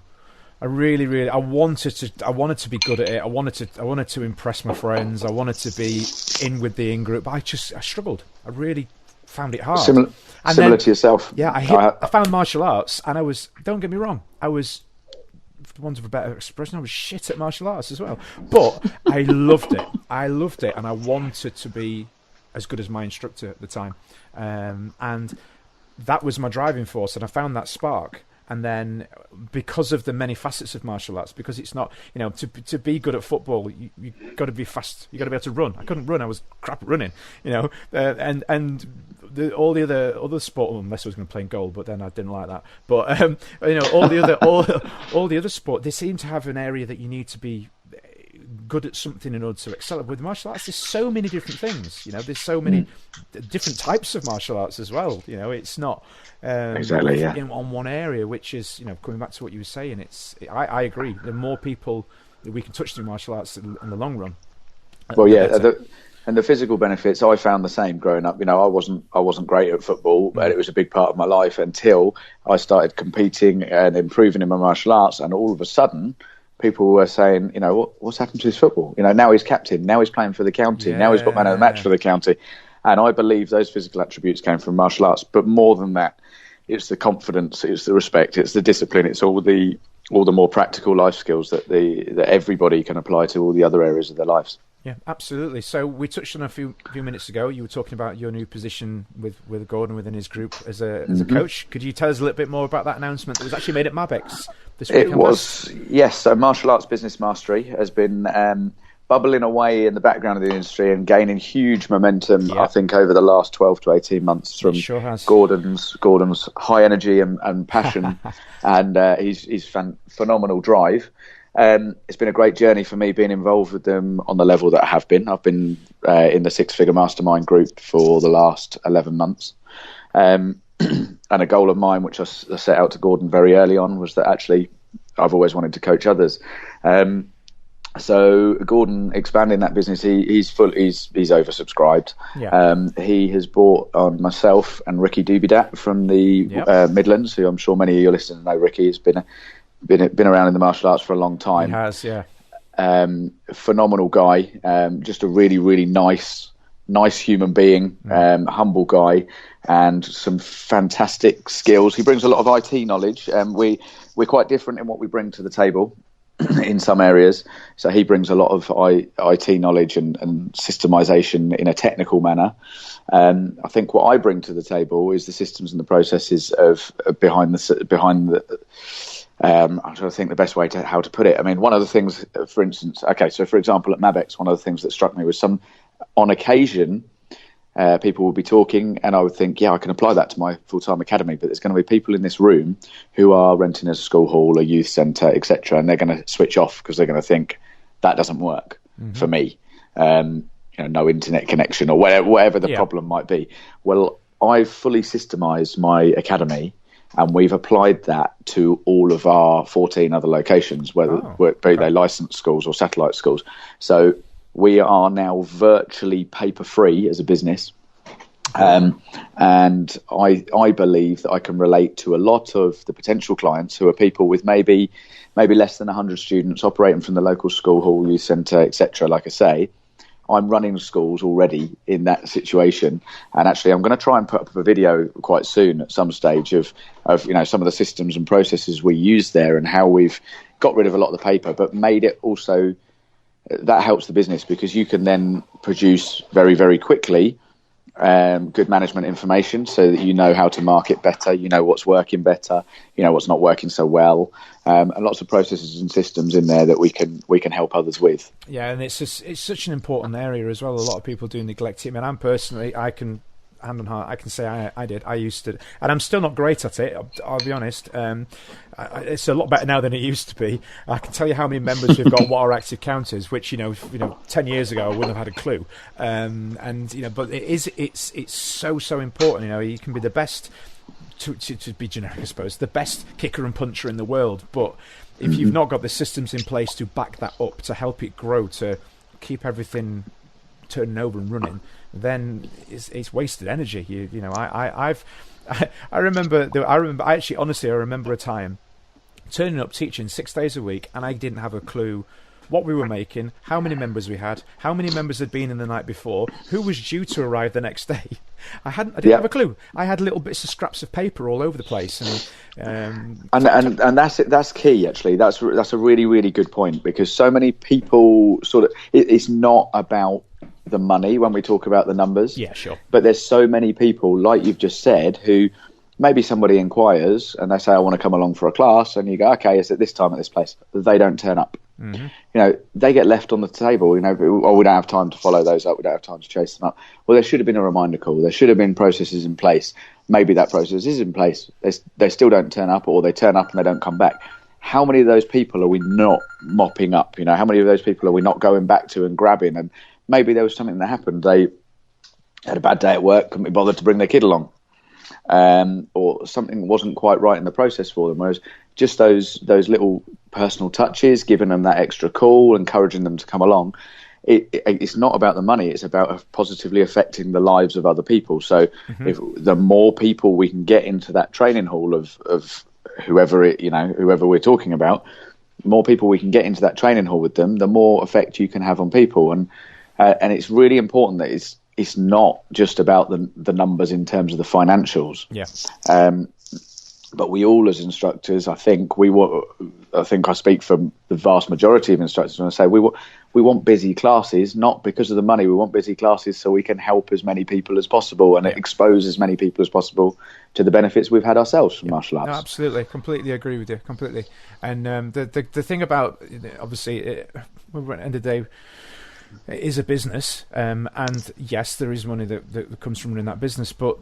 I wanted to be good at it. I wanted to impress my friends. I wanted to be in with the in-group. But I struggled. I really found it hard.
Similar to yourself.
Yeah, I found martial arts, and don't get me wrong, I was, for want of a better expression, I was shit at martial arts as well. But I loved it. And I wanted to be as good as my instructor at the time. And that was my driving force, and I found that spark. And then, because of the many facets of martial arts, because it's not, to be good at football, you got to be fast. You got to be able to run. I couldn't run. I was crap at running. And all the other sport, unless I was going to play in goal, but then I didn't like that. But all the other sport, they seem to have an area that you need to be good at something in order to excel. With martial arts, there's so many different things. There's so many different types of martial arts as well. It's not exactly on one area, which is coming back to what you were saying. I agree. The more people that we can touch through martial arts in the long run.
Well, and the physical benefits, I found the same growing up. I wasn't great at football, but it was a big part of my life until I started competing and improving in my martial arts, and all of a sudden, people were saying, what's happened to his football? Now he's captain, now he's playing for the county, now he's got man of the match for the county. And I believe those physical attributes came from martial arts. But more than that, it's the confidence, it's the respect, it's the discipline, it's all the more practical life skills that everybody can apply to all the other areas of their lives.
Yeah, absolutely. So we touched on a few minutes ago. You were talking about your new position with Gordon within his group as a coach. Could you tell us a little bit more about that announcement that was actually made at Mabex this week?
It was, yes. So Martial Arts Business Mastery has been bubbling away in the background of the industry and gaining huge momentum, I think, over the last 12 to 18 months from Gordon's high energy and passion and his phenomenal drive. It's been a great journey for me being involved with them on the level that I have been. I've been in the six-figure mastermind group for the last 11 months. And a goal of mine, which I set out to Gordon very early on, was that actually I've always wanted to coach others. So Gordon expanding that business, he's oversubscribed.
Yeah.
He has brought on myself and Ricky Dubidat from the Midlands, who I'm sure many of your listeners know. Ricky has been around in the martial arts for a long time.
He has, yeah.
Phenomenal guy, just a really, really nice human being, humble guy, and some fantastic skills. He brings a lot of IT knowledge. We're quite different in what we bring to the table in some areas. So he brings a lot of IT knowledge and systemization in a technical manner. I think what I bring to the table is the systems and the processes of behind the. I'm trying to think the best way how to put it. I mean, one of the things, for instance, so for example, at Mabex, one of the things that struck me was on occasion, people would be talking and I would think, I can apply that to my full-time academy, but there's going to be people in this room who are renting a school hall, a youth centre, etc., and they're going to switch off because they're going to think that doesn't work for me. No internet connection or whatever the problem might be. Well, I've fully systemised my academy, and we've applied that to all of our 14 other locations, be they licensed schools or satellite schools. So we are now virtually paper-free as a business. And I believe that I can relate to a lot of the potential clients who are people with maybe less than 100 students operating from the local school hall, youth centre, etc. Like I say, I'm running schools already in that situation, and actually I'm going to try and put up a video quite soon at some stage of some of the systems and processes we use there and how we've got rid of a lot of the paper, but made it also that helps the business because you can then produce very, very quickly good management information so that you know how to market better, you know what's working better, you know what's not working so well, and lots of processes and systems in there that we can help others with.
Yeah, and it's such an important area as well. A lot of people do neglect it. I mean, I'm personally, I can hand on heart, I can say I used to, and I'm still not great at it. I'll be honest. It's a lot better now than it used to be. I can tell you how many members we've got, what our active count is, which 10 years ago I wouldn't have had a clue. But it's so important. You can be the best. To be generic, I suppose, the best kicker and puncher in the world, but if you've not got the systems in place to back that up, to help it grow, to keep everything turning over and running, then it's wasted energy. I remember a time turning up teaching 6 days a week, and I didn't have a clue what we were making, how many members we had, how many members had been in the night before, who was due to arrive the next day. I didn't have a clue. I had little bits of scraps of paper all over the place, and
that's key. Actually, that's a really, really good point, because so many people it's not about the money when we talk about the numbers.
Yeah, sure.
But there's so many people, like you've just said, who maybe somebody inquires and they say, I want to come along for a class, and you go, okay, it's at this time at this place. They don't turn up. Mm-hmm. They get left on the table. We don't have time to follow those up. We don't have time to chase them up. Well, there should have been a reminder call. There should have been processes in place. Maybe that process is in place. They still don't turn up, or they turn up and they don't come back. How many of those people are we not mopping up? How many of those people are we not going back to and grabbing? And maybe there was something that happened. They had a bad day at work, couldn't be bothered to bring their kid along. Or something wasn't quite right in the process for them. Whereas just those little personal touches, giving them that extra call, encouraging them to come along, it's not about the money. It's about positively affecting the lives of other people. So if the more people we can get into that training hall of whoever we're talking about, more people we can get into that training hall with them, the more effect you can have on people. And it's really important that it's not just about the numbers in terms of the financials.
Yeah.
But we all, as instructors, I think I speak for the vast majority of instructors when I say we want busy classes, not because of the money. We want busy classes so we can help as many people as possible and expose as many people as possible to the benefits we've had ourselves from martial arts.
No, absolutely, completely agree with you, completely. And the thing about, obviously, at the end of the day, it is a business, and yes, there is money that comes from running that business, but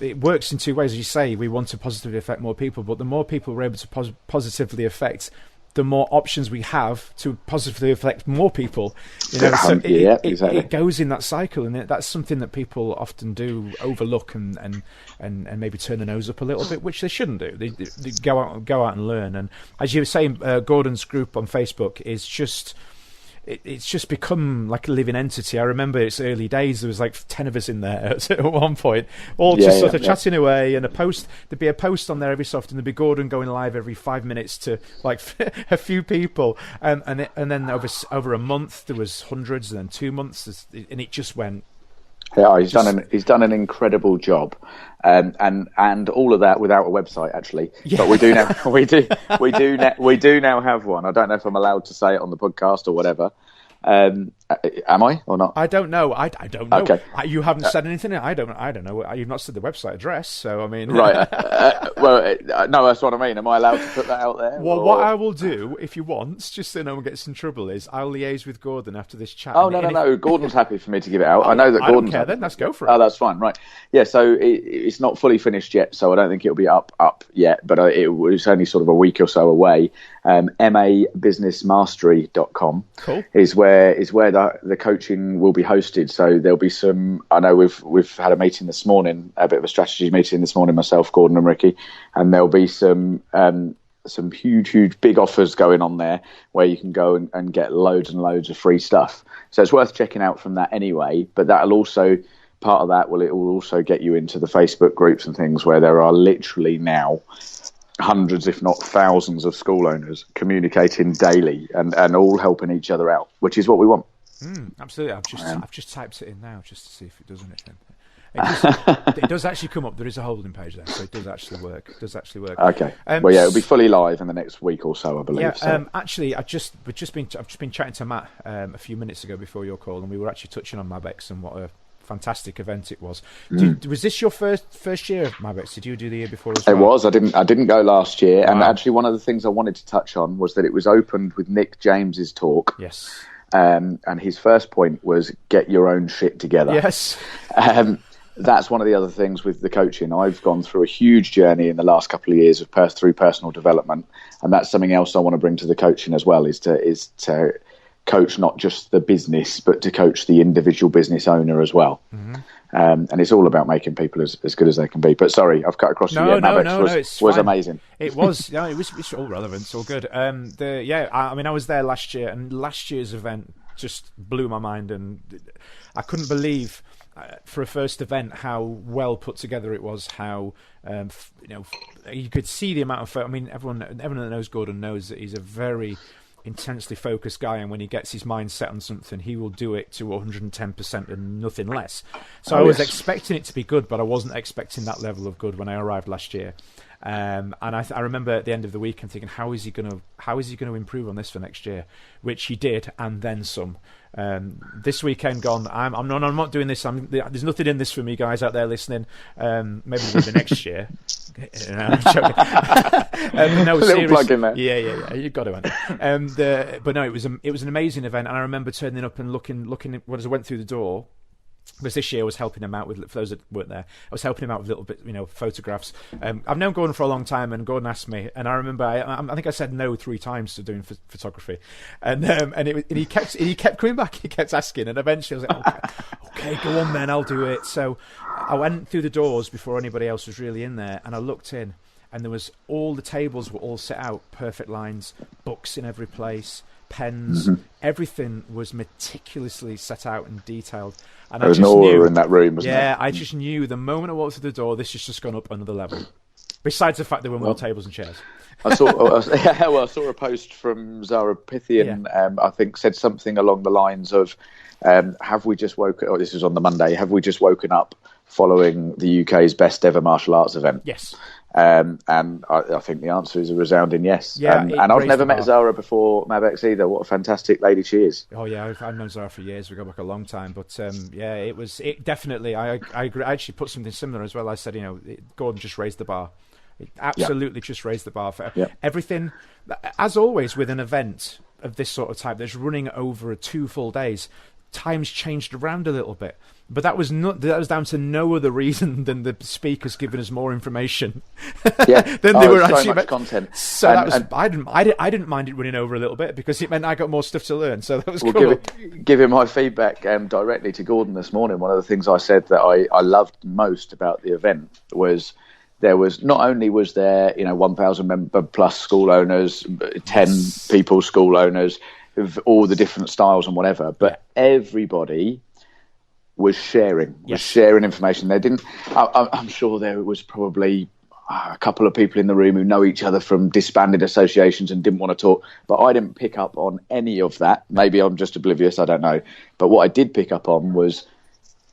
it works in two ways. As you say, we want to positively affect more people, but the more people we're able to positively affect the more options we have to positively affect more people. So it goes in that cycle, and that's something that people often do overlook and maybe turn the nose up a little bit, which they shouldn't do. They go out and learn. And as you were saying, Gordon's group on Facebook is just. It's just become like a living entity. I remember its early days. There was like 10 of us in there at one point, all just sort of chatting away. And there'd be a post on there every so often. There'd be Gordon going live every 5 minutes to like a few people, and then over a month there was hundreds, and then 2 months, and it just went.
Yeah, he's done an incredible job, and all of that without a website actually. Yeah. But we do now have one. I don't know if I'm allowed to say it on the podcast or whatever. Am I or not?
I don't know. I don't know.
Okay.
You haven't said anything. I don't know. You've not said the website address, so I mean.
Right. No, that's what I mean. Am I allowed to put that out there?
Well, what I will do, if you want, just so no one gets in trouble, is I'll liaise with Gordon after this chat.
Oh, no. Gordon's happy for me to give it out. I know that Gordon's. I don't care
then. Let's go for it.
Oh, that's fine. Right. Yeah. So it's not fully finished yet, so I don't think it'll be up yet. But it was only sort of a week or so away. mabusinessmastery.com is where the coaching will be hosted. So there'll be some. I know we've had a meeting this morning, a bit of a strategy meeting this morning, myself, Gordon, and Ricky, and there'll be some huge big offers going on there where you can go and get loads and loads of free stuff. So it's worth checking out from that anyway. But that'll also part of that it will also get you into the Facebook groups and things where there are literally now hundreds, if not thousands, of school owners communicating daily and all helping each other out, which is what we want.
Absolutely. I've just typed it in now just to see if it does anything. It does actually come up. There is a holding page there, so it does actually work.
Okay. It'll be fully live in the next week or so, I believe.
Yeah. Actually, I've just been chatting to Matt a few minutes ago before your call, and we were actually touching on Mabex and what a fantastic event it was. Was this your first year of Mabex? Did you do the year before as well?
It was. I didn't go last year, wow. And actually one of the things I wanted to touch on was that it was opened with Nick James's talk.
Yes.
And his first point was get your own shit together.
Yes.
That's one of the other things with the coaching. I've gone through a huge journey in the last couple of years through personal development, and that's something else I want to bring to the coaching as well. Is to coach not just the business, but to coach the individual business owner as well. Mm-hmm. And it's all about making people as good as they can be. But sorry, I've cut across you. Mabex was amazing.
It was. It's all relevant. It's all good. I was there last year, and last year's event just blew my mind, and I couldn't believe. For a first event, how well put together it was. How you could see the amount of. Everyone that knows Gordon knows that he's a very intensely focused guy, and when he gets his mind set on something, he will do it to 110% and nothing less. So I was expecting it to be good, but I wasn't expecting that level of good when I arrived last year. And I remember at the end of the week, I'm thinking, how is he going to improve on this for next year? Which he did, and then some. This weekend gone, I'm not doing this. There's nothing in this for me, guys out there listening. Maybe the next year. I'm joking. No,
little plug in there.
Yeah. You've got to. But no, it was an amazing event, and I remember turning up and looking as I went through the door. Because this year I was helping him out with, for those that weren't there, I was helping him out with little bit, photographs. I've known Gordon for a long time, and Gordon asked me, and I remember I think I said no 3 times to doing photography, and he kept coming back, he kept asking, and eventually I was like, okay, go on then, I'll do it. So I went through the doors before anybody else was really in there, and I looked in, and there was all the tables were all set out, perfect lines, books in every place. Pens, everything was meticulously set out and detailed. And
there was an aura in that room, wasn't there?
Yeah, I just knew the moment I walked through the door, this has just gone up another level. Besides the fact there were more tables and chairs.
I saw a post from Zara Pythian, I think said something along the lines of, have we just woken, this was on the Monday, have we just woken up following the UK's best ever martial arts event?
Yes.
And I think the answer is a resounding yes.
Yeah,
and I've never met Zara before Mabex either. What a fantastic lady she is.
Oh yeah, I've known Zara for years. We go back a long time. But it definitely. I agree. I actually put something similar as well. I said, Gordon just raised the bar. It absolutely just raised the bar for everything. As always with an event of this sort of type that's running over 2 full days, times changed around a little bit. But that was down to no other reason than the speakers giving us more information.
Yeah,
than they were actually
so much content.
So I didn't mind it running over a little bit because it meant I got more stuff to learn. So that was cool.
Giving my feedback directly to Gordon this morning, one of the things I said that I loved most about the event was there was not only was there 1,000 member plus school owners, 10 people school owners of all the different styles and whatever, but everybody was sharing information. They didn't. I'm sure there was probably a couple of people in the room who know each other from disbanded associations and didn't want to talk, but I didn't pick up on any of that. Maybe I'm just oblivious, I don't know. But what I did pick up on was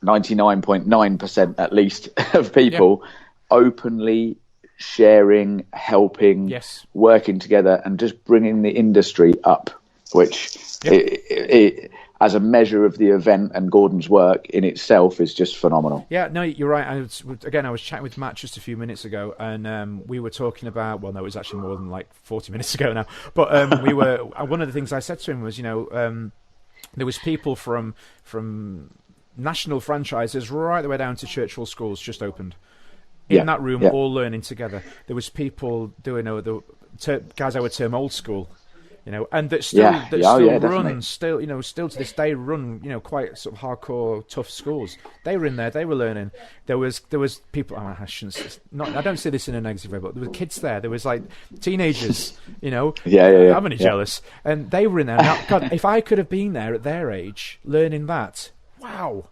99.9% at least of people openly sharing, helping, working together, and just bringing the industry up, which it as a measure of the event and Gordon's work in itself is just phenomenal.
Yeah, no, you're right. I was chatting with Matt just a few minutes ago, and we were talking about, well, no, it was actually more than like 40 minutes ago now, but we were, one of the things I said to him was, there was people from national franchises right the way down to Churchill schools just opened. In that room, all learning together. There was people doing the guys I would term old school, and that still to this day run, quite sort of hardcore, tough schools. They were in there, they were learning. There was people. I don't say this in a negative way, but there were kids there. There was like teenagers, I'm only jealous, and they were in there. Now, God, if I could have been there at their age, learning that, wow.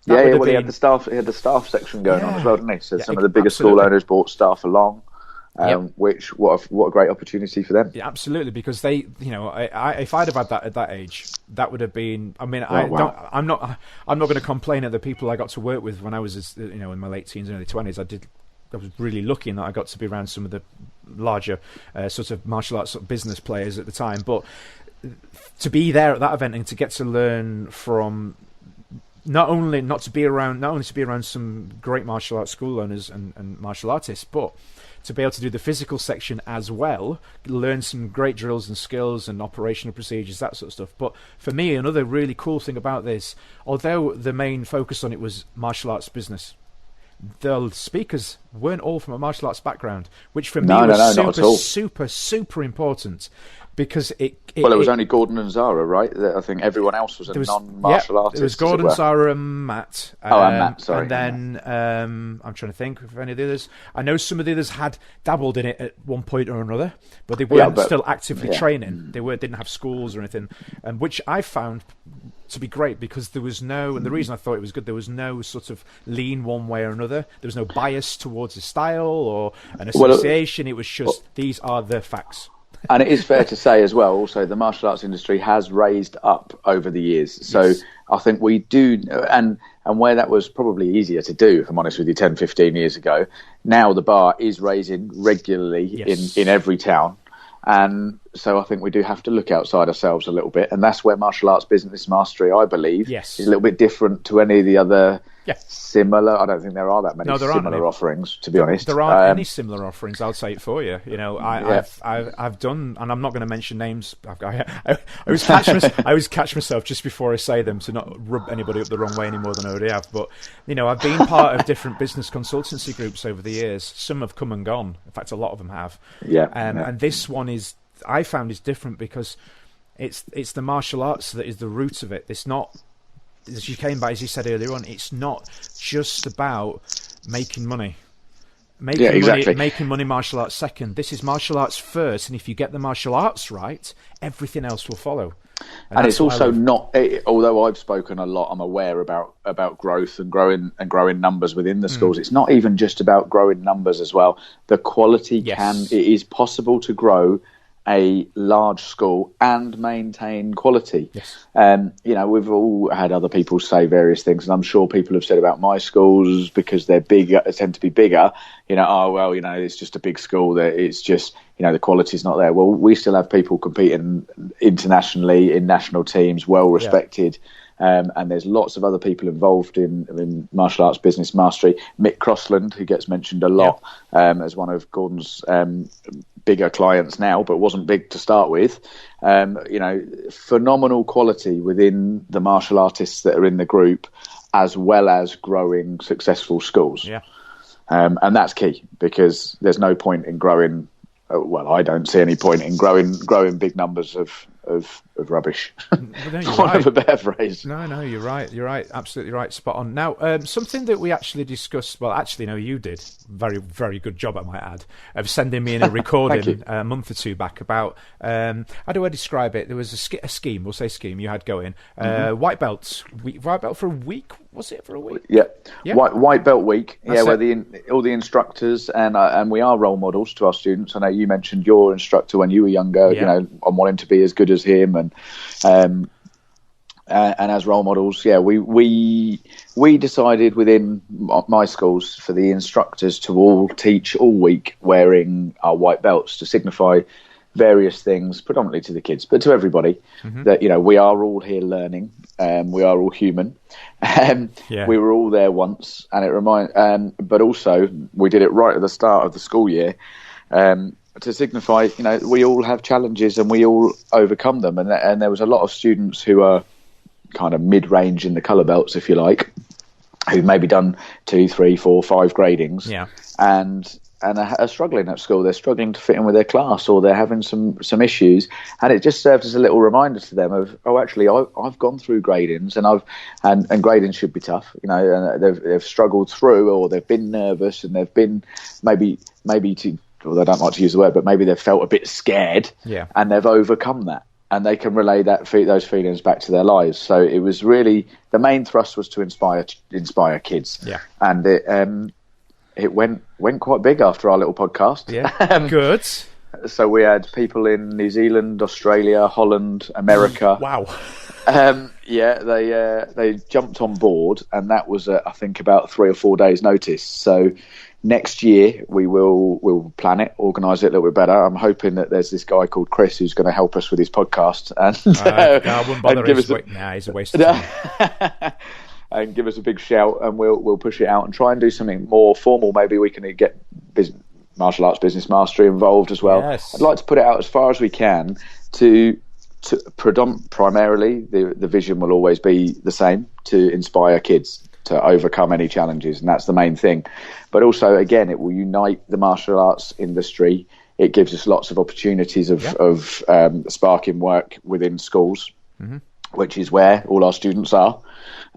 He had the staff section going on as well, didn't he? So some of the bigger school owners brought staff along. Which what a great opportunity for them.
Yeah, absolutely, because they, if I'd have had that at that age, that would have been. I mean, I'm not going to complain at the people I got to work with when I was, in my late teens and early 20s. I was really lucky in that I got to be around some of the larger sort of martial arts sort of business players at the time. But to be there at that event and to get to learn from. Not only to be around some great martial arts school owners and martial artists, but to be able to do the physical section as well, learn some great drills and skills and operational procedures, that sort of stuff. But for me, another really cool thing about this, although the main focus on it was martial arts business, the speakers weren't all from a martial arts background, which for me was super important. Because it
was only Gordon and Zara, right? I think everyone else was a non-martial artist.
It was Gordon, Zara, and Matt.
And Matt, sorry.
And then I'm trying to think of any of the others. I know some of the others had dabbled in it at one point or another, but they weren't still actively training. They didn't have schools or anything, which I found to be great because there was no, and the reason I thought it was good, there was no sort of lean one way or another. There was no bias towards a style or an association. It was just, these are the facts.
And it is fair to say as well, also, the martial arts industry has raised up over the years. So I think we do, and where that was probably easier to do, if I'm honest with you, 10, 15 years ago, now the bar is raising regularly in every town. And so I think we do have to look outside ourselves a little bit. And that's where martial arts business mastery, I believe, is a little bit different to any of the other similar. I don't think there are that many similar offerings, to be honest.
There aren't any similar offerings. I'll say it for you. I've done, and I'm not going to mention names. I always catch myself just before I say them to not rub anybody up the wrong way any more than I already have. But I've been part of different business consultancy groups over the years. Some have come and gone. In fact, a lot of them have. And this one I found is different because it's the martial arts that is the root of it. It's not. As you came by, as you said earlier on, it's not just about making money. Making money, martial arts second. This is martial arts first, and if you get the martial arts right, everything else will follow.
And it's also not. Although I've spoken a lot, I'm aware about growth and growing numbers within the schools. It's not even just about growing numbers as well. The quality it is possible to grow a large school and maintain quality. We've all had other people say various things, and I'm sure people have said about my schools because they're bigger, tend to be bigger. It's just a big school. That it's just the quality's not there. Well, we still have people competing internationally in national teams, well respected. And there's lots of other people involved in martial arts business mastery. Mick Crossland, who gets mentioned a lot as one of Gordon's bigger clients now, but wasn't big to start with. Phenomenal quality within the martial artists that are in the group, as well as growing successful schools.
Yeah.
And that's key, because there's no point in growing. I don't see any point in growing big numbers of rubbish.
No, you're
One
right.
of a better phrase.
No, you're right. You're right. Absolutely right. Spot on. Now, something that we actually discussed. Well, actually, no, you did. Very, very good job, I might add, of sending me in a recording a month or two back about how do I describe it? There was a scheme. We'll say scheme. You had going white belts. White belt for a week. Was it for a week?
Yeah.
Yeah.
White belt week.
That's
where all the instructors and we are role models to our students. I know you mentioned your instructor when you were younger.
Yeah.
I'm wanting to be as good as him, and as role models, we decided within my schools for the instructors to all teach all week wearing our white belts to signify various things, predominantly to the kids, but to everybody, that we are all here learning. We are all human. We were all there once, and but also we did it right at the start of the school year. To signify, we all have challenges and we all overcome them. And there was a lot of students who are kind of mid-range in the colour belts, if you like, who've maybe done 2, 3, 4, 5 gradings, and are struggling at school. They're struggling to fit in with their class, or they're having some issues. And it just served as a little reminder to them of, actually, I've gone through gradings, and gradings should be tough, and they've struggled through, or they've been nervous, and they've been maybe I don't like to use the word, but maybe they've felt a bit scared, and they've overcome that, and they can relay those feelings back to their lives. So it was really, the main thrust was to inspire kids, and it went quite big after our little podcast.
Good.
So we had people in New Zealand, Australia, Holland, America.
Wow.
They jumped on board, and that was I think about 3 or 4 days' notice. So next year we'll plan it, organise it a little bit better. I'm hoping that there's this guy called Chris who's going to help us with his podcast,
I wouldn't bother. He's a waste of time.
And give us a big shout, and we'll push it out and try and do something more formal. Maybe we can get martial arts business mastery involved as well.
Yes.
I'd like to put it out as far as we can to primarily the vision will always be the same, to inspire kids to overcome any challenges, and that's the main thing. But also, again, it will unite the martial arts industry. It gives us lots of opportunities of sparking work within schools, which is where all our students are.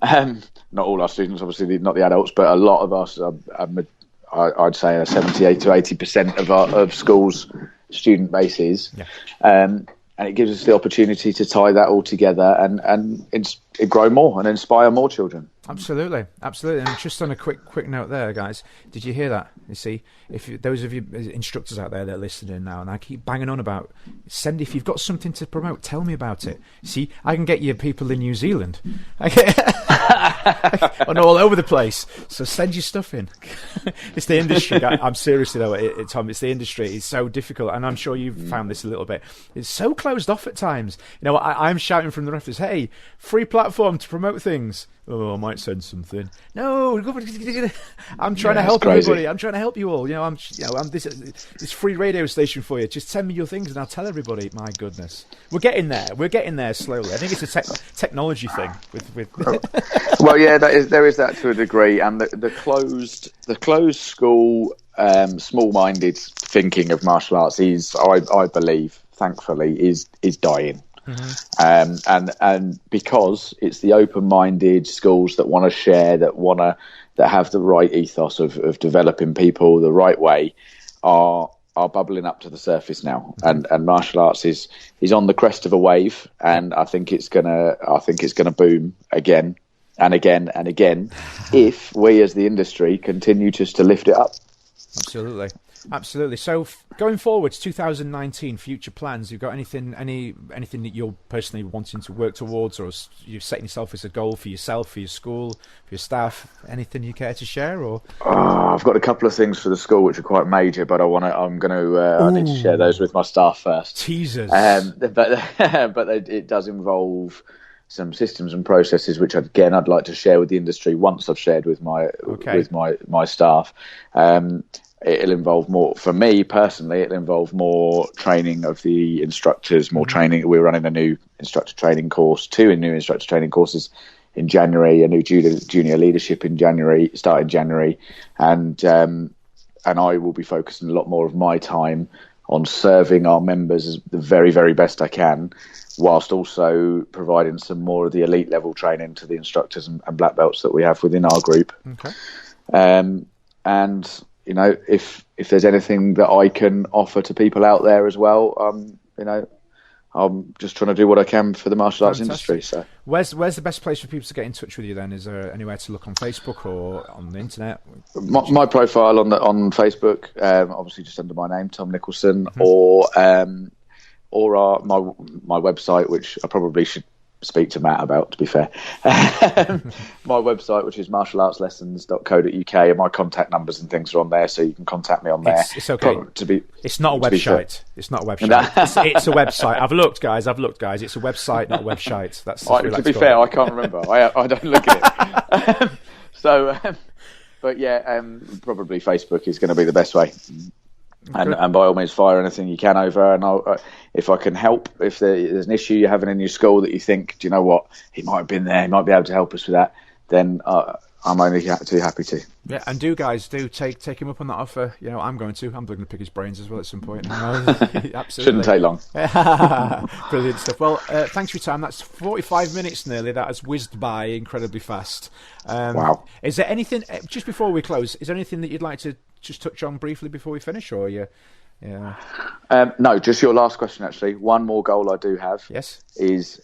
Not all our students, obviously, not the adults, but a lot of us, I'd say 78 to 80% of schools' student bases. And it gives us the opportunity to tie that all together and grow more and inspire more children.
Absolutely. And just on a quick note there, guys, did you hear that? You see, those of you instructors out there that are listening now, and I keep banging on about, if you've got something to promote, tell me about it. See, I can get you people in New Zealand. And all over the place. So send your stuff in. It's the industry. I'm seriously though, Tom. It's the industry. It's so difficult, and I'm sure you've found this a little bit. It's so closed off at times. I'm shouting from the rafters, "Hey, free platform to promote things." Oh, I might send something. No, I'm trying to help everybody. I'm trying to help you all. I'm this free radio station for you. Just send me your things, and I'll tell everybody. My goodness, we're getting there. We're getting there slowly. I think it's a technology thing.
Well, yeah, there is that to a degree, and the closed school, small-minded thinking of martial arts is, I believe, thankfully, is dying. And because it's the open-minded schools that want to share, that have the right ethos of developing people the right way, are bubbling up to the surface now, and martial arts is on the crest of a wave, and I think it's gonna boom again and again and again if we as the industry continue just to lift it up.
Absolutely. So going forwards, 2019, future plans. You've got anything that you're personally wanting to work towards, or you've setting yourself as a goal for yourself, for your school, for your staff? Anything you care to share? Or
I've got a couple of things for the school which are quite major, but I need to share those with my staff first.
Teasers.
But it does involve some systems and processes which I'd like to share with the industry once I've shared with my staff. it'll involve more, for me personally, it'll involve more training of the instructors, more training. We're running a new instructor training course, two new instructor training courses in January, a new junior leadership in January, starting January, and I will be focusing a lot more of my time on serving our members as the very, very best I can, whilst also providing some more of the elite level training to the instructors and black belts that we have within our group.
Okay.
And you know, if there's anything that I can offer to people out there as well, you know, I'm just trying to do what I can for the martial arts industry. So,
where's the best place for people to get in touch with you? Then, is there anywhere to look on Facebook or on the internet?
My profile on Facebook, obviously just under my name, Tom Nicholson, or my website, which I probably should speak to Matt about, to be fair. My website, which is martialartslessons.co.uk, and my contact numbers and things are on there, so you can contact me on there.
It's okay. It's not a website. It's not a website. It's a website. I've looked, guys. It's a website, not a website. That's
to be fair, I can't remember. I don't look at it. But yeah, probably Facebook is going to be the best way. And by all means, fire anything you can over, and if I can help, if there's an issue you're having in your school that you think, do you know what, he might have been there, he might be able to help us with that, then I'm only too happy to.
Yeah, and take him up on that offer. You know, I'm going to pick his brains as well at some point. Absolutely.
Shouldn't take long.
Brilliant stuff. Well, thanks for your time. That's 45 minutes nearly. That has whizzed by incredibly fast.
Wow.
Is there anything, just before we close, is there anything that you'd like to just touch on briefly before we finish, or yeah?
No, just your last question, actually. One more goal I do have.
Yes.
Is,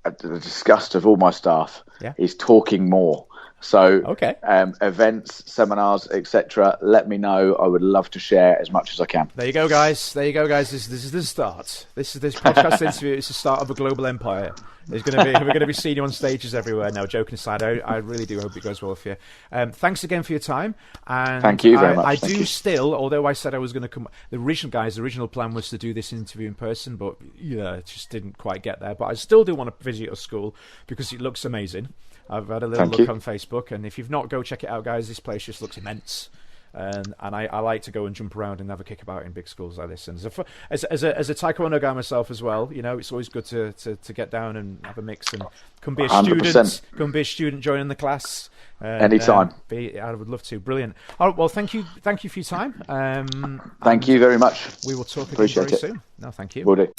at the disgust of all my staff, is talking more. So,
okay.
Events, seminars, etc. Let me know. I would love to share as much as I can.
There you go, guys. This is the start. This podcast interview is the start of a global empire. We're going to be seeing you on stages everywhere. Now, joking aside, I really do hope it goes well for you. Thanks again for your time. And
thank you very much.
I do still, although I said I was going to come, the original plan was to do this interview in person, but it just didn't quite get there. But I still do want to visit your school because it looks amazing. I've had a little look on Facebook, and if you've not, go check it out, guys. This place just looks immense. And I like to go and jump around and have a kick about in big schools like this. And as a taekwondo guy myself as well, you know, it's always good to get down and have a mix and come be a 100%. Come be a student joining the class.
Anytime.
I would love to. Brilliant. All right, well, thank you for your time.
Thank you very much.
We will talk again very soon. No, thank you.
Will do.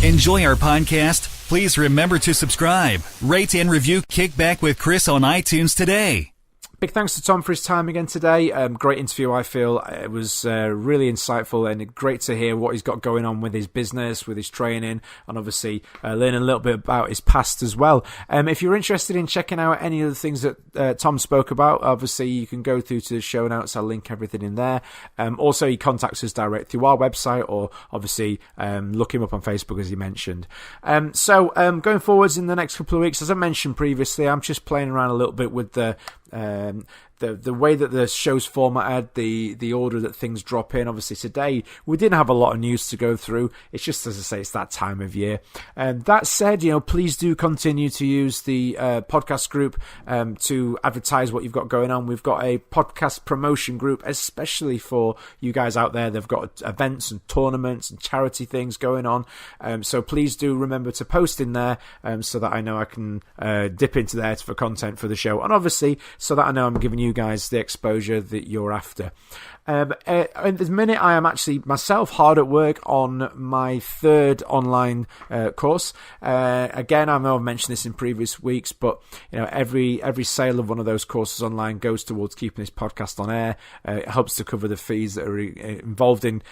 Enjoy our podcast? Please remember to subscribe, rate, and review Kickback with Chris on iTunes today.
Big thanks to Tom for his time again today. Great interview, I feel. It was really insightful and great to hear what he's got going on with his business, with his training, and obviously learning a little bit about his past as well. If you're interested in checking out any of the things that Tom spoke about, obviously you can go through to the show notes. I'll link everything in there. Also, he contacts us direct through our website, or obviously look him up on Facebook, as he mentioned. So going forwards in the next couple of weeks, as I mentioned previously, I'm just playing around a little bit with the way that the show's formatted, the order that things drop in. Obviously today we didn't have a lot of news to go through. It's just, as I say, it's that time of year. That said, please do continue to use the podcast group to advertise what you've got going on. We've got a podcast promotion group, especially for you guys out there. They've got events and tournaments and charity things going on. So please do remember to post in there so that I know I can dip into there for content for the show, and obviously so that I know I'm giving you guys the exposure that you're after. At this minute, I am actually myself hard at work on my third online course. Again, I know I've mentioned this in previous weeks, but every sale of one of those courses online goes towards keeping this podcast on air. It helps to cover the fees that are involved in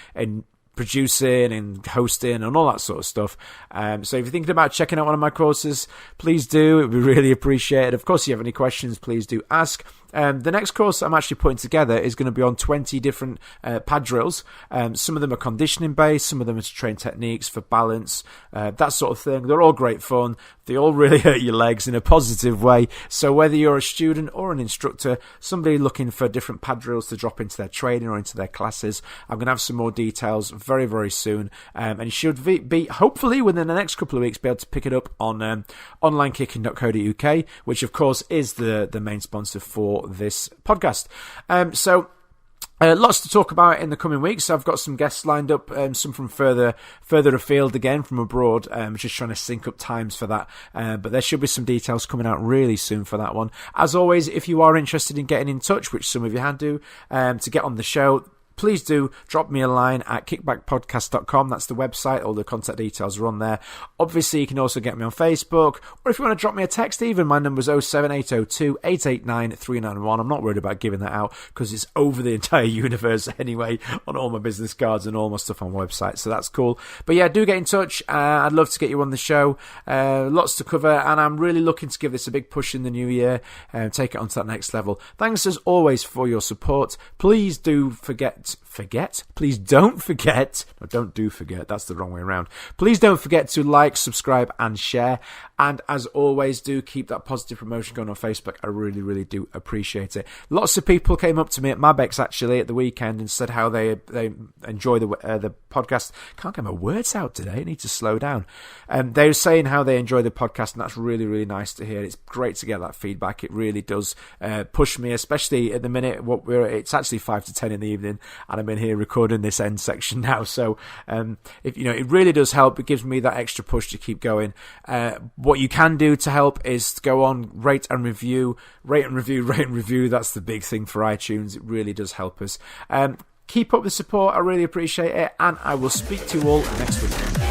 producing and hosting and all that sort of stuff. So if you're thinking about checking out one of my courses, please do. It would be really appreciated. Of course, if you have any questions, please do ask. The next course I'm actually putting together is going to be on 20 different pad drills. Some of them are conditioning based, some of them are to train techniques for balance, that sort of thing. They're all great fun. They all really hurt your legs in a positive way. So whether you're a student or an instructor, somebody looking for different pad drills to drop into their training or into their classes, I'm going to have some more details very, very soon. And you should be hopefully within the next couple of weeks be able to pick it up on onlinekicking.co.uk, which of course is the main sponsor for this podcast. So Lots to talk about in the coming weeks. I've got some guests lined up, some from further afield again, from abroad. Just trying to sync up times for that. But there should be some details coming out really soon for that one. As always, if you are interested in getting in touch, which some of you had to get on the show, please do drop me a line at kickbackpodcast.com. That's the website. All the contact details are on there. Obviously, you can also get me on Facebook, or if you want to drop me a text even, my number's 07802 889 391. I'm not worried about giving that out because it's over the entire universe anyway on all my business cards and all my stuff on my website, so that's cool. But yeah, do get in touch. I'd love to get you on the show. Lots to cover, and I'm really looking to give this a big push in the new year and take it on to that next level. Thanks as always for your support. Please don't forget, that's the wrong way around. Please don't forget to like, subscribe and share, and as always, do keep that positive promotion going on Facebook. I really, really do appreciate it. Lots of people came up to me at Mabex actually at the weekend and said how they enjoy the podcast. Can't get my words out today, I need to slow down. They were saying how they enjoy the podcast, and that's really, really nice to hear. It's great to get that feedback. It really does push me, especially at the minute. It's actually 5 to 10 in the evening, and I'm in here recording this end section now, so it really does help. It gives me that extra push to keep going. What you can do to help is go on, rate and review. That's the big thing for iTunes. It really does help us. Keep up the support, I really appreciate it, and I will speak to you all next week.